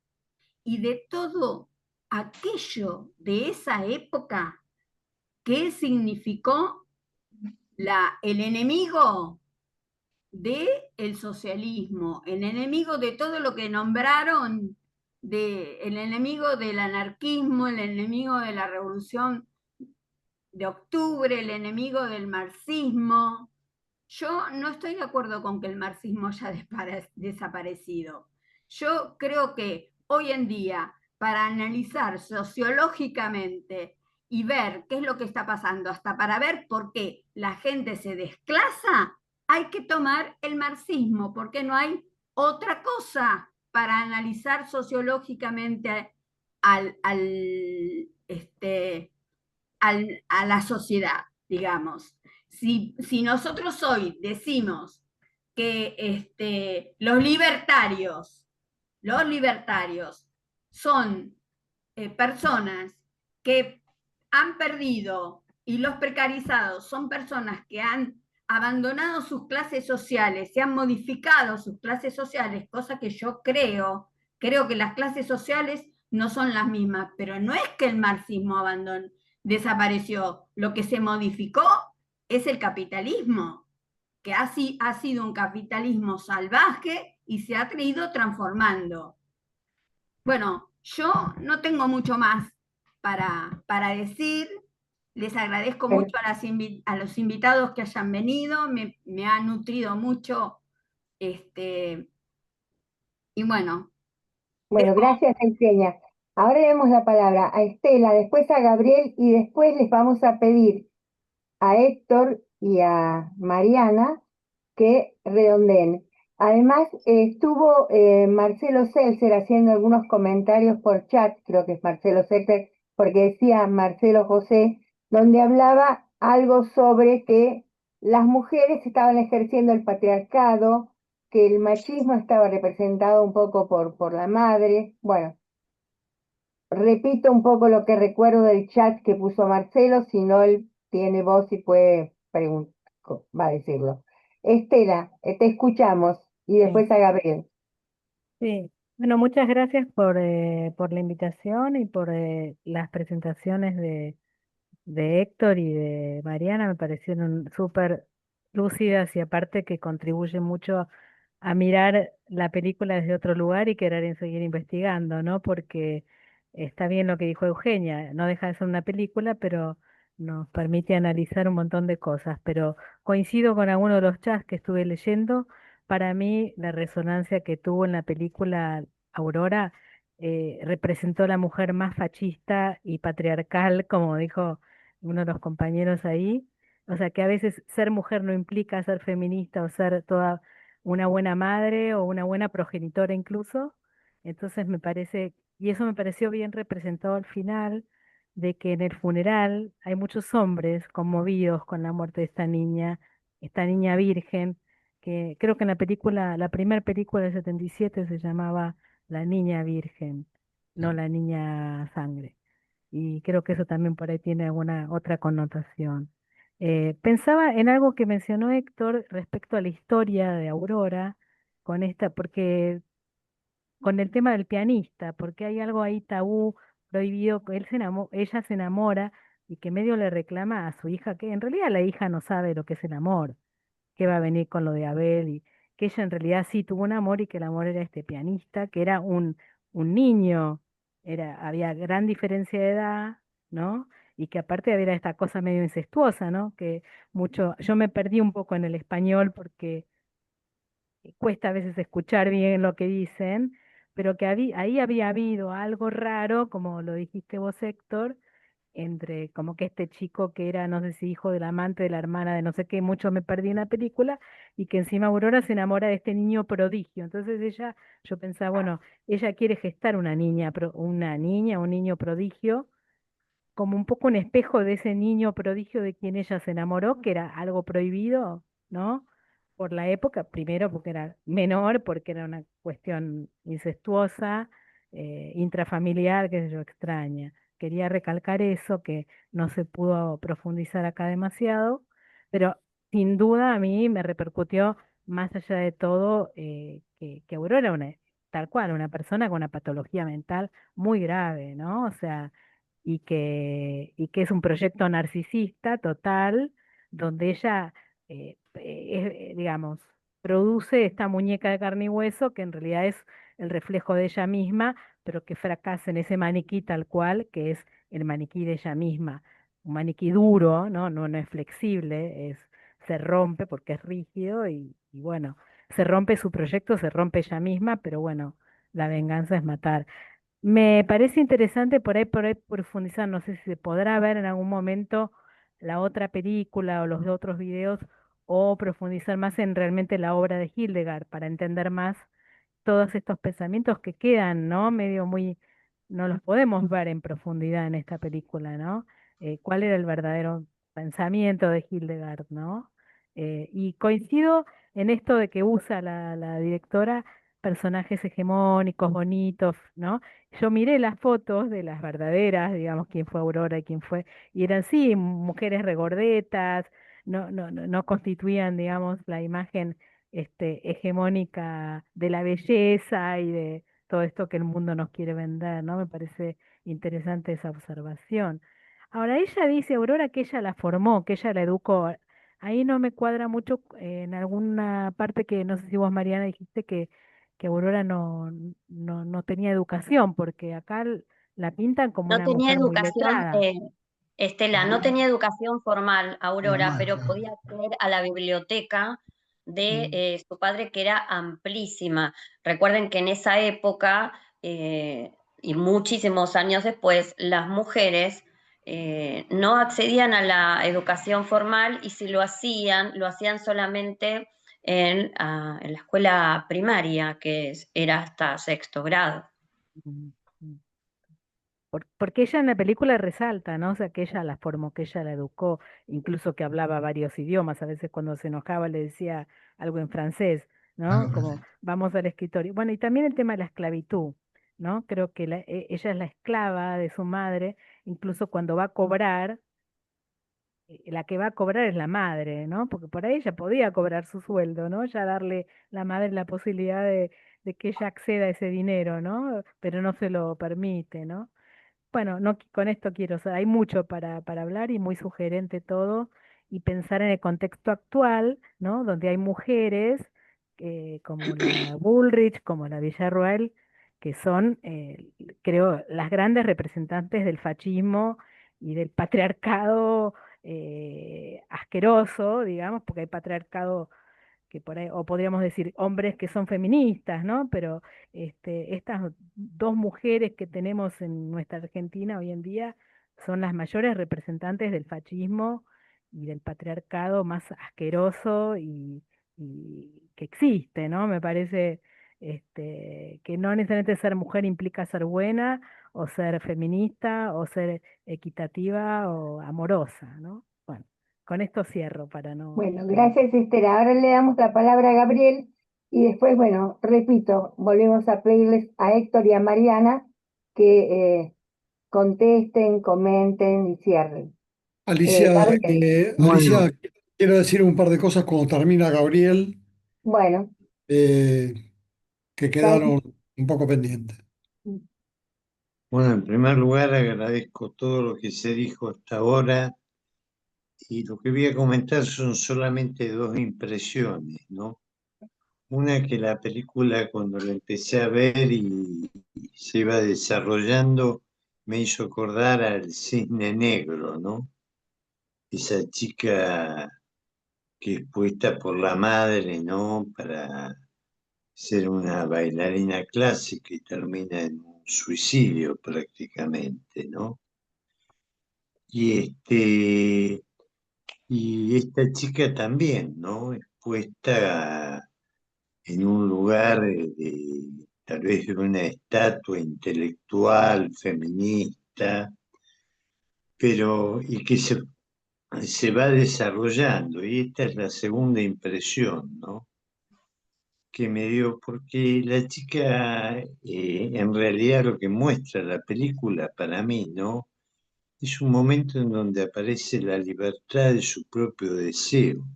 y de todo aquello de esa época que significó el enemigo del socialismo, el enemigo de todo lo que nombraron, el enemigo del anarquismo, el enemigo de la revolución de octubre, el enemigo del marxismo. Yo no estoy de acuerdo con que el marxismo haya desaparecido. Yo creo que hoy en día, para analizar sociológicamente y ver qué es lo que está pasando, hasta para ver por qué la gente se desclasa, hay que tomar el marxismo, porque no hay otra cosa para analizar sociológicamente al, al, a la sociedad, digamos. Si nosotros hoy decimos que los libertarios son personas que han perdido y los precarizados son personas que han abandonado sus clases sociales, se han modificado sus clases sociales, cosa que yo creo que las clases sociales no son las mismas, pero no es que el marxismo desapareció, lo que se modificó es el capitalismo, que ha sido un capitalismo salvaje y se ha ido transformando. Bueno, yo no tengo mucho más para decir. Les agradezco mucho a los invitados que hayan venido, me ha nutrido mucho. Y bueno, Bueno, gracias, Eugenia. Ahora le damos la palabra a Estela, después a Gabriel y después les vamos a pedir a Héctor y a Mariana que redondeen. Además, estuvo Marcelo Seltzer haciendo algunos comentarios por chat, creo que es Marcelo Seltzer, porque decía Marcelo José, donde hablaba algo sobre que las mujeres estaban ejerciendo el patriarcado, que el machismo estaba representado un poco por la madre. Bueno, repito un poco lo que recuerdo del chat que puso Marcelo, si no él tiene voz y puede preguntar, va a decirlo. Estela, te escuchamos y Sí, después a Gabriel. sí. Bueno, muchas gracias por la invitación y por las presentaciones de Héctor y de Mariana. Me parecieron súper lúcidas y aparte que contribuyen mucho a mirar la película desde otro lugar y querer seguir investigando, ¿no? Porque está bien lo que dijo Eugenia, no deja de ser una película, pero nos permite analizar un montón de cosas. Pero coincido con algunos de los chats que estuve leyendo. Para mí, la resonancia que tuvo en la película Aurora representó a la mujer más fascista y patriarcal, como dijo uno de los compañeros ahí. O sea, que a veces ser mujer no implica ser feminista o ser toda una buena madre o una buena progenitora incluso. Entonces me parece, y eso me pareció bien representado al final, de que en el funeral hay muchos hombres conmovidos con la muerte de esta niña virgen, que creo que en la película, la primera película del 77 se llamaba La Niña Virgen. no la niña sangre. Y creo que eso también por ahí tiene alguna otra connotación. Pensaba en algo que mencionó Héctor respecto a la historia de Aurora, con esta, porque con el tema del pianista, porque hay algo ahí tabú, prohibido, que ella se enamora y que medio le reclama a su hija, que en realidad la hija no sabe lo que es el amor, que va a venir con lo de Abel, y que ella en realidad sí tuvo un amor y que el amor era este pianista, que era un niño, había gran diferencia de edad, ¿no? Y que aparte había esta cosa medio incestuosa, ¿no? Que yo me perdí un poco en el español porque cuesta a veces escuchar bien lo que dicen, pero que ahí había habido algo raro, como lo dijiste vos, Héctor, entre como que este chico que era, no sé si hijo del amante de la hermana de no sé qué, mucho me perdí en la película, y que encima Aurora se enamora de este niño prodigio. Entonces yo pensaba, bueno, ella quiere gestar una niña, un niño prodigio, como un poco un espejo de ese niño prodigio de quien ella se enamoró, que era algo prohibido, ¿no? Por la época, primero porque era menor, porque era una cuestión incestuosa, intrafamiliar, qué sé yo, extraña. Quería recalcar eso, que no se pudo profundizar acá demasiado, pero sin duda a mí me repercutió, más allá de todo, que Aurora era tal cual, una persona con una patología mental muy grave, ¿no? O sea, y que es un proyecto narcisista total, donde ella, digamos, produce esta muñeca de carne y hueso que en realidad es el reflejo de ella misma, pero que fracasa en ese maniquí tal cual, que es el maniquí de ella misma. Un maniquí duro, ¿no? No es flexible, se rompe porque es rígido y bueno, se rompe su proyecto, se rompe ella misma, pero bueno, la venganza es matar. Me parece interesante por ahí profundizar, no sé si se podrá ver en algún momento la otra película o los otros videos, o profundizar más en realmente la obra de Hildegard para entender más todos estos pensamientos que quedan, ¿no? No los podemos ver en profundidad en esta película, ¿no? ¿Cuál era el verdadero pensamiento de Hildegard, ¿no? Y coincido en esto de que usa la directora personajes hegemónicos, bonitos, ¿no? Yo miré las fotos de las verdaderas, digamos, quién fue Aurora y quién fue, y eran sí, mujeres regordetas, no constituían, digamos, la imagen hegemónica de la belleza y de todo esto que el mundo nos quiere vender, ¿no? Me parece interesante esa observación. Ahora, ella dice, Aurora, que ella la formó, que ella la educó. Ahí no me cuadra mucho en alguna parte que no sé si vos, Mariana, dijiste que Aurora no tenía educación, porque acá la pintan como No una tenía mujer muy educación, letrada. Estela, no Formal, tenía educación formal, Aurora, formal, pero claro. podía acceder a la biblioteca de Mm. su padre, que era amplísima. Recuerden que en esa época, y muchísimos años después, las mujeres no accedían a la educación formal, y si lo hacían solamente en la escuela primaria, era hasta sexto grado. Mm, mm. Porque ella en la película resalta, ¿no? O sea, que ella la formó, que ella la educó, incluso que hablaba varios idiomas. A veces cuando se enojaba le decía algo en francés, ¿no? Algo Como francés. vamos al escritorio. Bueno, y también el tema de la esclavitud, ¿no? Creo que ella es la esclava de su madre, incluso cuando va a cobrar, la que va a cobrar es la madre, ¿no? Porque por ahí ella podía cobrar su sueldo, ¿no? Ya darle la madre la posibilidad de que ella acceda a ese dinero, ¿no? Pero no se lo permite, ¿no? Bueno, no, con esto quiero, o sea, hay mucho para hablar y muy sugerente todo, y pensar en el contexto actual, ¿no? Donde hay mujeres como la Bullrich, como la Villarroel, que son, creo, las grandes representantes del fascismo y del patriarcado asqueroso, digamos, porque hay patriarcado que por ahí, o podríamos decir hombres que son feministas, ¿no? Pero estas dos mujeres que tenemos en nuestra Argentina hoy en día son las mayores representantes del fascismo y del patriarcado más asqueroso y que existe, ¿no? Me parece que no necesariamente ser mujer implica ser buena o ser feminista o ser equitativa o amorosa, ¿no? Bueno, con esto cierro para no... Bueno, gracias Esther. Ahora le damos la palabra a Gabriel y después, bueno, repito, volvemos a pedirles a Héctor y a Mariana que contesten, comenten y cierren. Alicia, Gabriel, Bueno, Alicia, quiero decir un par de cosas cuando termina Gabriel, bueno, eh, que tranqui- quedaron un poco pendientes. Bueno, en primer lugar agradezco todo lo que se dijo hasta ahora y lo que voy a comentar son solamente dos impresiones, ¿no? Una que la película cuando la empecé a ver y se iba desarrollando me hizo acordar al Cisne Negro, ¿no? Esa chica que es puesta por la madre, ¿no? Para ser una bailarina clásica y termina en un suicidio prácticamente, ¿no? Y y esta chica también, ¿no? Expuesta en un lugar tal vez de una estatua intelectual, feminista, pero y que se va desarrollando. Y esta es la segunda impresión, ¿no? Que me dio, porque la chica, en realidad lo que muestra la película para mí, ¿no? Es un momento en donde aparece la libertad de su propio deseo,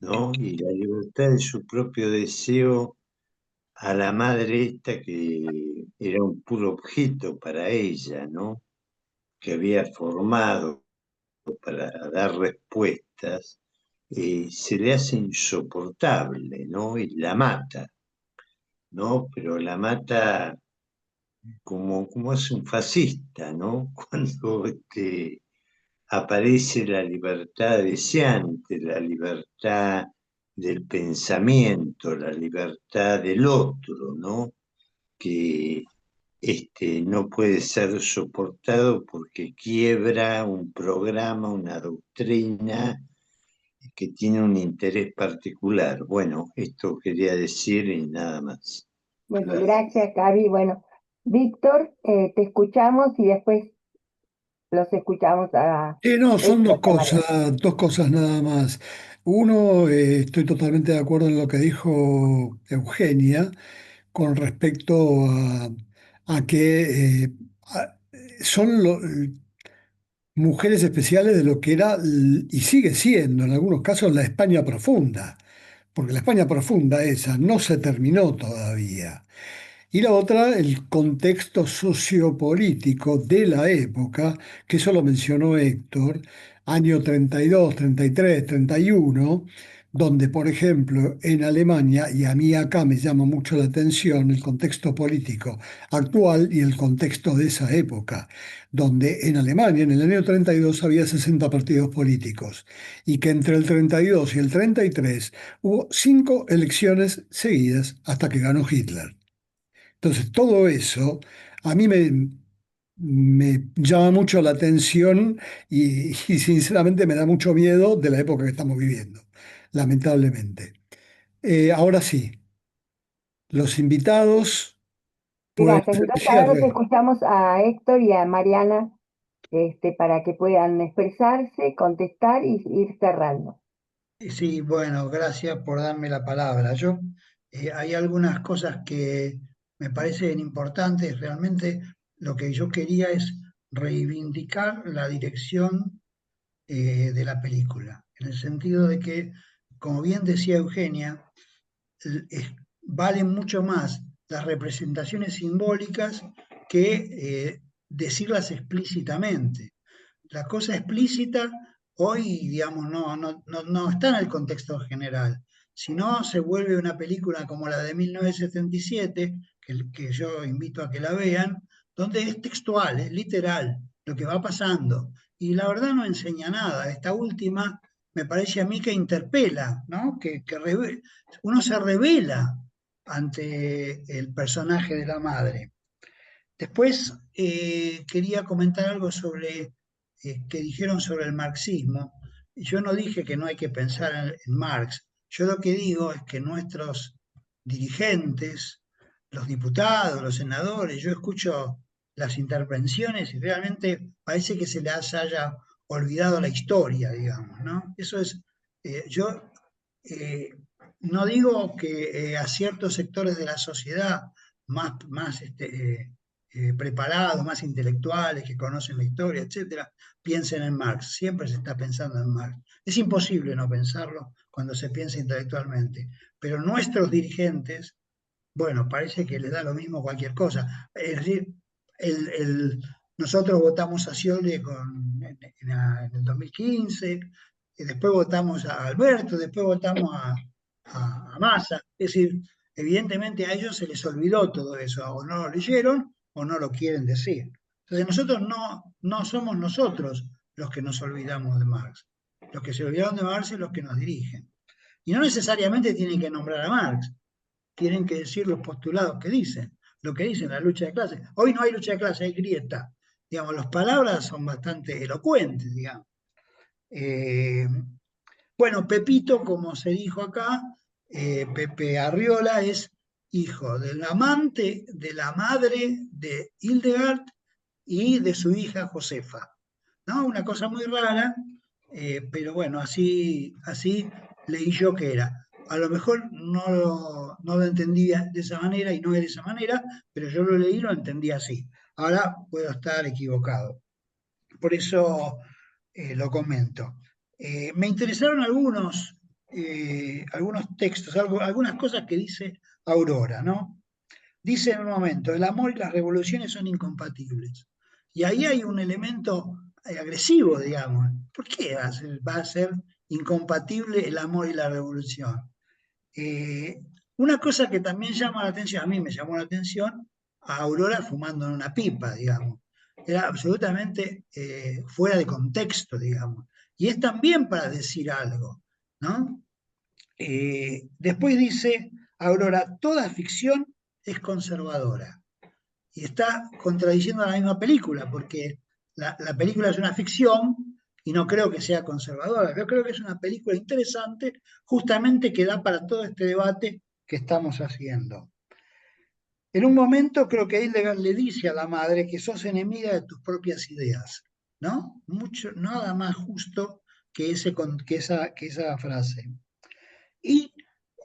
¿no? Y la libertad de su propio deseo a la madre esta que era un puro objeto para ella, ¿no? Que había formado para dar respuestas, se le hace insoportable, ¿no? Y la mata, ¿no? Pero la mata como hace un fascista, ¿no? Cuando aparece la libertad deseante, la libertad del pensamiento, la libertad del otro, ¿no? Que no puede ser soportado porque quiebra un programa, una doctrina que tiene un interés particular. Bueno, esto quería decir y nada más. bueno, gracias, Gaby. Bueno, Víctor, te escuchamos y después los escuchamos a No, son Héctor y a Mariana. dos cosas nada más. Uno, estoy totalmente de acuerdo en lo que dijo Eugenia con respecto a que son mujeres especiales de lo que era y sigue siendo en algunos casos la España profunda, porque la España profunda esa no se terminó todavía. Y la otra, el contexto sociopolítico de la época, que eso lo mencionó Héctor, año 32, 33, 31, donde, por ejemplo, en Alemania, y a mí acá me llama mucho la atención el contexto político actual y el contexto de esa época, donde en Alemania, en el año 32, había 60 partidos políticos, y que entre el 32 y el 33 hubo 5 elecciones seguidas hasta que ganó Hitler. Entonces, todo eso a mí me llama mucho la atención y sinceramente me da mucho miedo de la época que estamos viviendo, lamentablemente. Ahora sí, los invitados pueden Gracias. hacer el Entonces ahora los cierre. escuchamos a Héctor y a Mariana, para que puedan expresarse, contestar y ir cerrando. sí, bueno, gracias por darme la palabra. Hay algunas cosas que me parecen importantes. Realmente lo que yo quería es reivindicar la dirección de la película, en el sentido de que, como bien decía Eugenia, valen mucho más las representaciones simbólicas que decirlas explícitamente. La cosa explícita hoy, digamos, no está en el contexto general, sino se vuelve una película como la de 1977, que yo invito a que la vean, donde es textual, es literal, lo que va pasando. Y la verdad no enseña nada. Esta última me parece a mí que interpela, ¿no? Uno se revela ante el personaje de la madre. Después quería comentar algo sobre que dijeron sobre el marxismo. Yo no dije que no hay que pensar en Marx. Yo lo que digo es que nuestros dirigentes, los diputados, los senadores, yo escucho las intervenciones y realmente parece que se les haya olvidado la historia, digamos, ¿no? Eso es, yo eh, no digo que a ciertos sectores de la sociedad más preparados, más intelectuales, que conocen la historia, etcétera, piensen en Marx. Siempre se está pensando en Marx. Es imposible no pensarlo cuando se piensa intelectualmente. Pero nuestros dirigentes, bueno, parece que les da lo mismo cualquier cosa. Es decir, nosotros votamos a Scioli en el 2015, y después votamos a Alberto, después votamos a Massa. Es decir, evidentemente a ellos se les olvidó todo eso, o no lo leyeron o no lo quieren decir. Entonces nosotros no somos nosotros los que nos olvidamos de Marx. Los que se olvidaron de Marx son los que nos dirigen. Y no necesariamente tienen que nombrar a Marx, tienen que decir los postulados que dicen, lo que dicen la lucha de clases. Hoy no hay lucha de clases, hay grieta. Digamos, las palabras son bastante elocuentes, digamos. Bueno, Pepito, como se dijo acá, Pepe Arriola es hijo del amante de la madre de Hildegard y de su hija Josefa. ¿No? Una cosa muy rara, pero bueno, así leí yo que era. A lo mejor no lo entendía de esa manera y no es de esa manera, pero yo lo leí y lo entendí así. Ahora puedo estar equivocado. Por eso lo comento. Me interesaron algunos textos, algunas cosas que dice Aurora, ¿no? Dice en un momento, el amor y las revoluciones son incompatibles. Y ahí hay un elemento agresivo, digamos. ¿Por qué va a ser incompatible el amor y la revolución? Una cosa que también llama la atención, a mí me llamó la atención, a Aurora fumando en una pipa, digamos. Era absolutamente fuera de contexto, digamos. Y es también para decir algo, ¿no? Después dice Aurora, toda ficción es conservadora. Y está contradiciendo la misma película, porque la película es una ficción y no creo que sea conservadora. Yo creo que es una película interesante, justamente que da para todo este debate que estamos haciendo. En un momento creo que Hildegard le dice a la madre que sos enemiga de tus propias ideas, ¿no? Nada más justo que esa frase. Y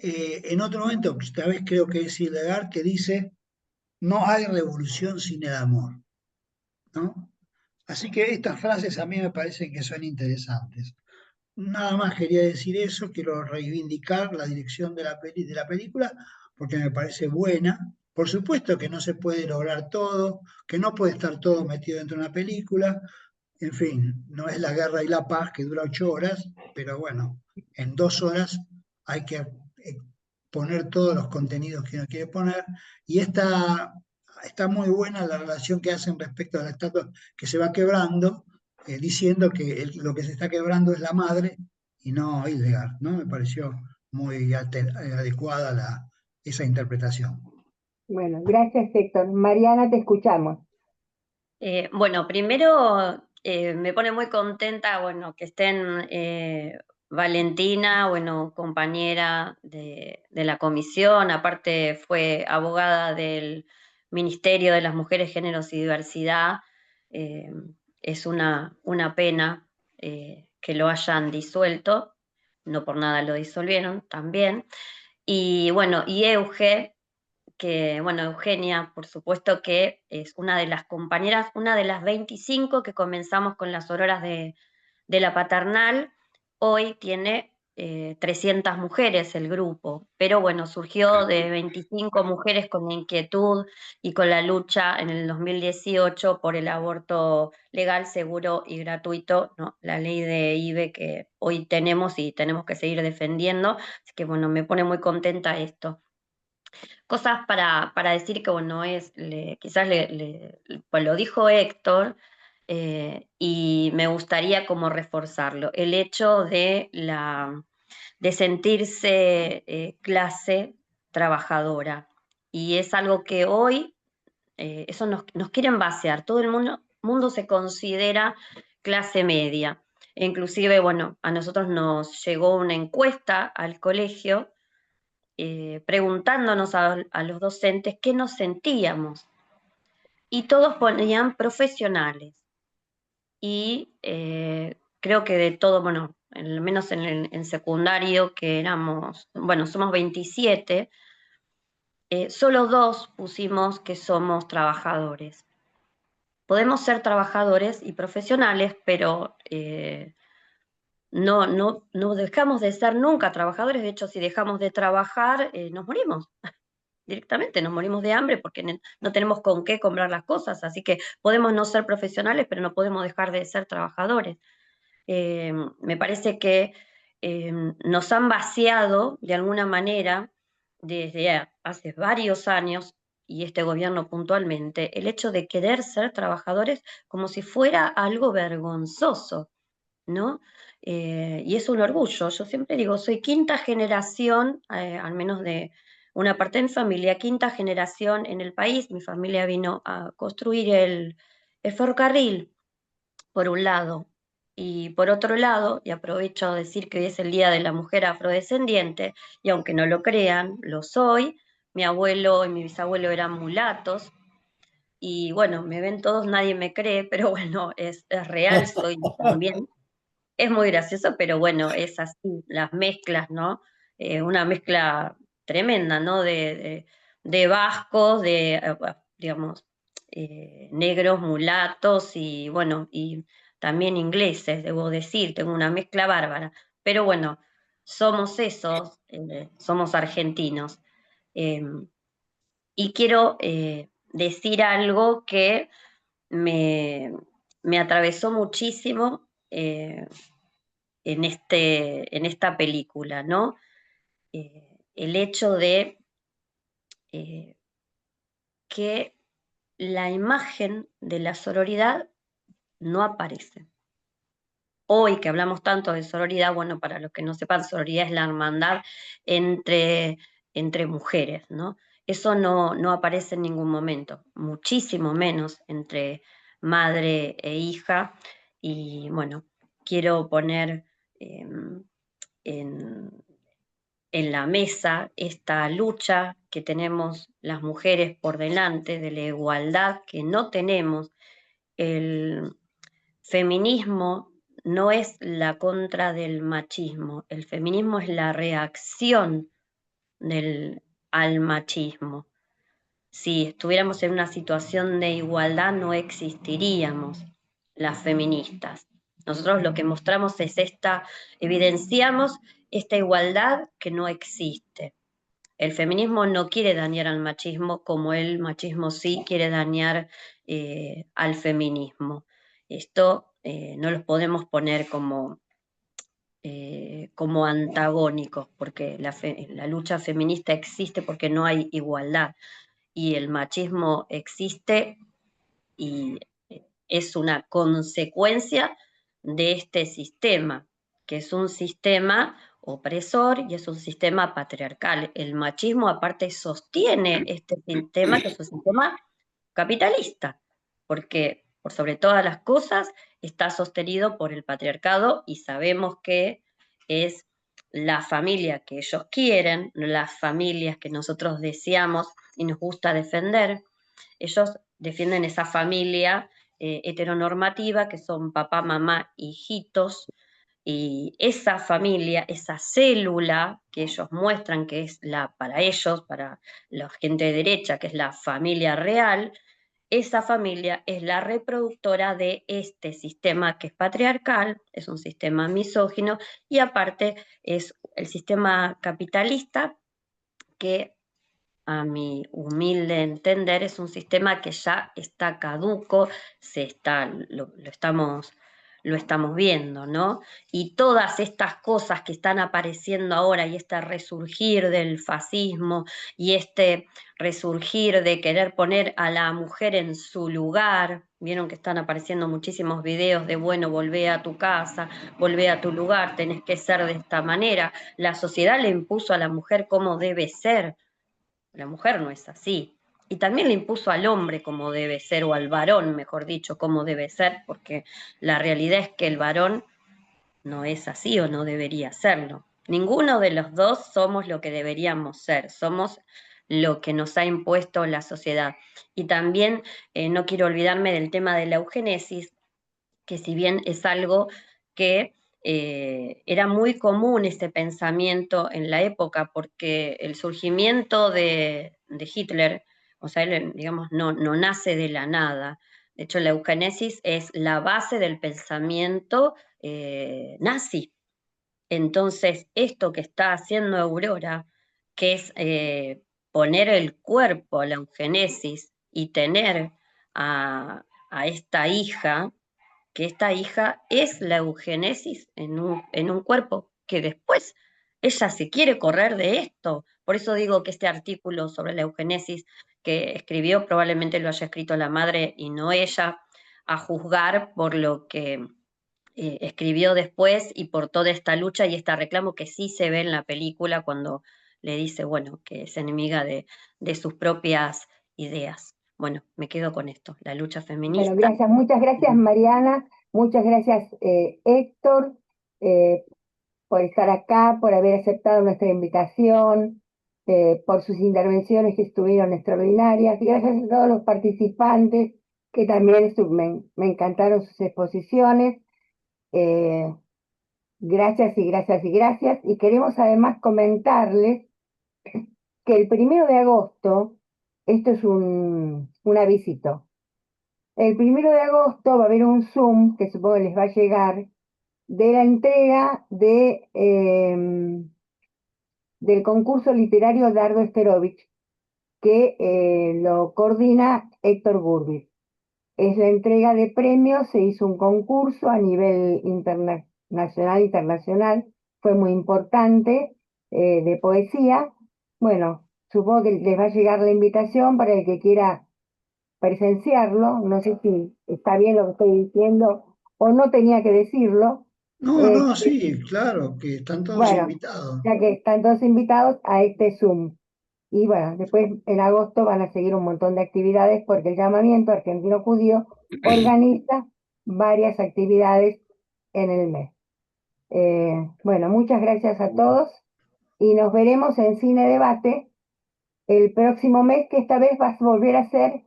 en otro momento, esta vez creo que es Hildegard, que dice, no hay revolución sin el amor, ¿no? Así que estas frases a mí me parecen que son interesantes. Nada más quería decir eso, quiero reivindicar la dirección de la película porque me parece buena. Por supuesto que no se puede lograr todo, que no puede estar todo metido dentro de una película. En fin, no es la guerra y la paz que dura 8 horas, pero bueno, en 2 horas hay que poner todos los contenidos que uno quiere poner. Y está muy buena la relación que hacen respecto a la estatua que se va quebrando, diciendo que lo que se está quebrando es la madre y no Hildegard, ¿no? Me pareció muy adecuada esa interpretación. Bueno, gracias, Héctor. Mariana, te escuchamos. Bueno, primero me pone muy contenta, bueno, que estén Valentina, bueno, compañera de la comisión, aparte fue abogada del Ministerio de las Mujeres, Géneros y Diversidad. Eh, es una pena que lo hayan disuelto, no por nada lo disolvieron también. Y bueno, y Euge, que, bueno, Eugenia, por supuesto que es una de las compañeras, una de las 25 que comenzamos con las auroras de la paternal. Hoy tiene 300 mujeres el grupo, pero bueno, surgió de 25 mujeres con la inquietud y con la lucha en el 2018 por el aborto legal, seguro y gratuito, ¿no? La ley de IVE que hoy tenemos y tenemos que seguir defendiendo. Así que bueno, me pone muy contenta esto. Cosas para decir que, bueno, quizás pues lo dijo Héctor, y me gustaría como reforzarlo, el hecho de sentirse clase trabajadora. Y es algo que hoy, eso nos quieren vaciar, todo el mundo se considera clase media. E inclusive, bueno, a nosotros nos llegó una encuesta al colegio preguntándonos a los docentes qué nos sentíamos. Y todos ponían profesionales. Y creo que de todo, bueno, al menos en secundario, que éramos, bueno, somos 27, solo 2 pusimos que somos trabajadores. Podemos ser trabajadores y profesionales, pero no dejamos de ser nunca trabajadores. De hecho, si dejamos de trabajar, nos morimos. Directamente nos morimos de hambre porque no tenemos con qué comprar las cosas. Así que podemos no ser profesionales, pero no podemos dejar de ser trabajadores. Me parece que nos han vaciado de alguna manera desde hace varios años, y este gobierno puntualmente, el hecho de querer ser trabajadores como si fuera algo vergonzoso, ¿no? Y es un orgullo. Yo siempre digo, soy quinta generación, al menos de una parte de mi familia, quinta generación en el país. Mi familia vino a construir el ferrocarril por un lado. Y por otro lado, y aprovecho a decir que hoy es el Día de la Mujer Afrodescendiente, y aunque no lo crean, lo soy. Mi abuelo y mi bisabuelo eran mulatos, y bueno, me ven todos, nadie me cree, pero bueno, es real, soy también. Es muy gracioso, pero bueno, es así, las mezclas, ¿no? Una mezcla tremenda, ¿no? De vascos, digamos, negros, mulatos y bueno, y también ingleses, debo decir, tengo una mezcla bárbara. Pero bueno, somos esos, somos argentinos. Eh, y quiero decir algo que me, me atravesó muchísimo. En esta película, ¿no? El hecho de eh, que la imagen de la sororidad no aparece. Hoy que hablamos tanto de sororidad, bueno, para los que no sepan, sororidad es la hermandad entre, entre mujeres, ¿no? Eso no aparece en ningún momento, muchísimo menos entre madre e hija. Y bueno, quiero poner en, en la mesa esta lucha que tenemos las mujeres por delante, de la igualdad que no tenemos. El feminismo no es la contra del machismo, el feminismo es la reacción al machismo. Si estuviéramos en una situación de igualdad, no existiríamos las feministas. Nosotros lo que mostramos es evidenciamos esta igualdad que no existe. El feminismo no quiere dañar al machismo como el machismo sí quiere dañar al feminismo. Esto no los podemos poner como antagónicos, porque la lucha feminista existe porque no hay igualdad, y el machismo existe y es una consecuencia de este sistema, que es un sistema opresor y es un sistema patriarcal. El machismo aparte sostiene este sistema, que es un sistema capitalista, porque por sobre todas las cosas está sostenido por el patriarcado, y sabemos que es la familia que ellos quieren, las familias que nosotros deseamos y nos gusta defender. Ellos defienden esa familia heteronormativa, que son papá, mamá, hijitos, y esa familia, esa célula que ellos muestran que es para ellos, para la gente de derecha, que es la familia real, esa familia es la reproductora de este sistema que es patriarcal, es un sistema misógino, y aparte es el sistema capitalista, que a mi humilde entender es un sistema que ya está caduco, lo estamos viendo, ¿no? Y todas estas cosas que están apareciendo ahora, y este resurgir del fascismo y este resurgir de querer poner a la mujer en su lugar. Vieron que están apareciendo muchísimos videos de, bueno, volvé a tu casa, volvé a tu lugar, tenés que ser de esta manera. La sociedad le impuso a la mujer cómo debe ser. La mujer no es así. Y también le impuso al hombre cómo debe ser, o al varón, mejor dicho, cómo debe ser, porque la realidad es que el varón no es así o no debería serlo. Ninguno de los dos somos lo que deberíamos ser, somos lo que nos ha impuesto la sociedad. Y también no quiero olvidarme del tema de la eugenesis, que si bien es algo que era muy común ese pensamiento en la época, porque el surgimiento de Hitler, o sea, él, digamos, no nace de la nada. De hecho, la eugenesis es la base del pensamiento nazi. Entonces, esto que está haciendo Aurora, que es poner el cuerpo a la eugenesis y tener a esta hija, que esta hija es la eugenesis en un cuerpo, que después ella se quiere correr de esto. Por eso digo que este artículo sobre la eugenesis que escribió probablemente lo haya escrito la madre y no ella, a juzgar por lo que escribió después y por toda esta lucha y este reclamo que sí se ve en la película cuando le dice, bueno, que es enemiga de sus propias ideas. Bueno, me quedo con esto, la lucha Bueno, feminista. gracias, muchas gracias Mariana, muchas gracias Héctor eh, por estar acá, por haber aceptado nuestra invitación, por sus intervenciones que estuvieron extraordinarias, y gracias a todos los participantes que también me encantaron sus exposiciones. Eh, Gracias y gracias y gracias. Y queremos además comentarles que el 1 de agosto, esto es un avisito, el 1 de agosto va a haber un Zoom, que supongo que les va a llegar, de la entrega del concurso literario Dardo Esterovich, que lo coordina Héctor Gurbis. Es la entrega de premios, se hizo un concurso a nivel internacional, fue muy importante, de poesía. Bueno, supongo que les va a llegar la invitación para el que quiera presenciarlo. No sé si está bien lo que estoy diciendo o no tenía que decirlo. No, no, Este, sí, claro, que están todos bueno, invitados. ya que están todos invitados a este Zoom. Y bueno, después en agosto van a seguir un montón de actividades porque el Llamamiento Argentino Judío organiza varias actividades en el mes. Bueno, muchas gracias a todos y nos veremos en Cine Debate el próximo mes, que esta vez va a volver a ser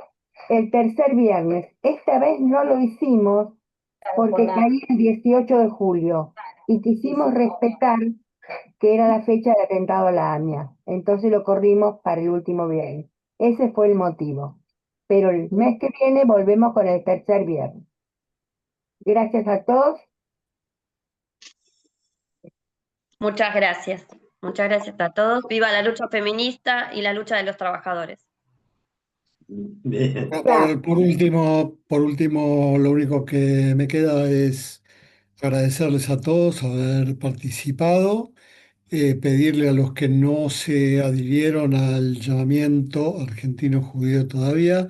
el tercer viernes. Esta vez no lo hicimos porque caía el 18 de julio y quisimos respetar que era la fecha del atentado a la AMIA. Entonces lo corrimos para el último viernes. Ese fue el motivo. Pero el mes que viene volvemos con el tercer viernes. Gracias a todos. Muchas gracias. Muchas gracias a todos. Viva la lucha feminista y la lucha de los trabajadores. Bien. Chao. Por último, lo único que me queda es agradecerles a todos haber participado, pedirle a los que no se adhirieron al llamamiento argentino judío todavía,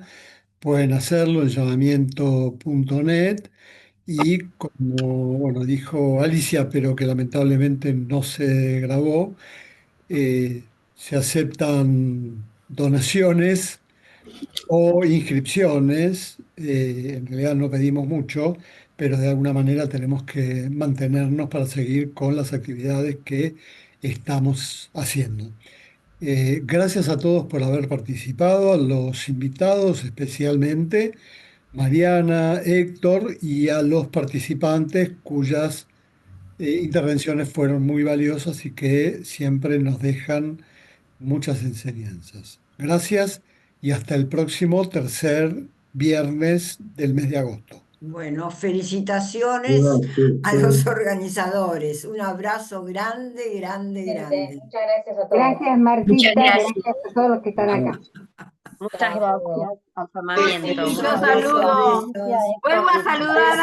pueden hacerlo en llamamiento.net y como bueno, dijo Alicia, pero que lamentablemente no se grabó, eh, se aceptan donaciones o inscripciones. En realidad no pedimos mucho, pero de alguna manera tenemos que mantenernos para seguir con las actividades que estamos haciendo. Gracias a todos por haber participado, a los invitados especialmente, Mariana, Héctor, y a los participantes cuyas intervenciones fueron muy valiosas y que siempre nos dejan muchas enseñanzas. Gracias y hasta el próximo tercer viernes del mes de agosto. Bueno, felicitaciones a los Gracias. organizadores. Un abrazo grande, grande, grande. Muchas gracias a todos. Gracias Muchas Martita, gracias. gracias a todos los que están acá. Muchas gracias al llamamiento. Yo Besos, saludo. besos. Vuelvo a saludar a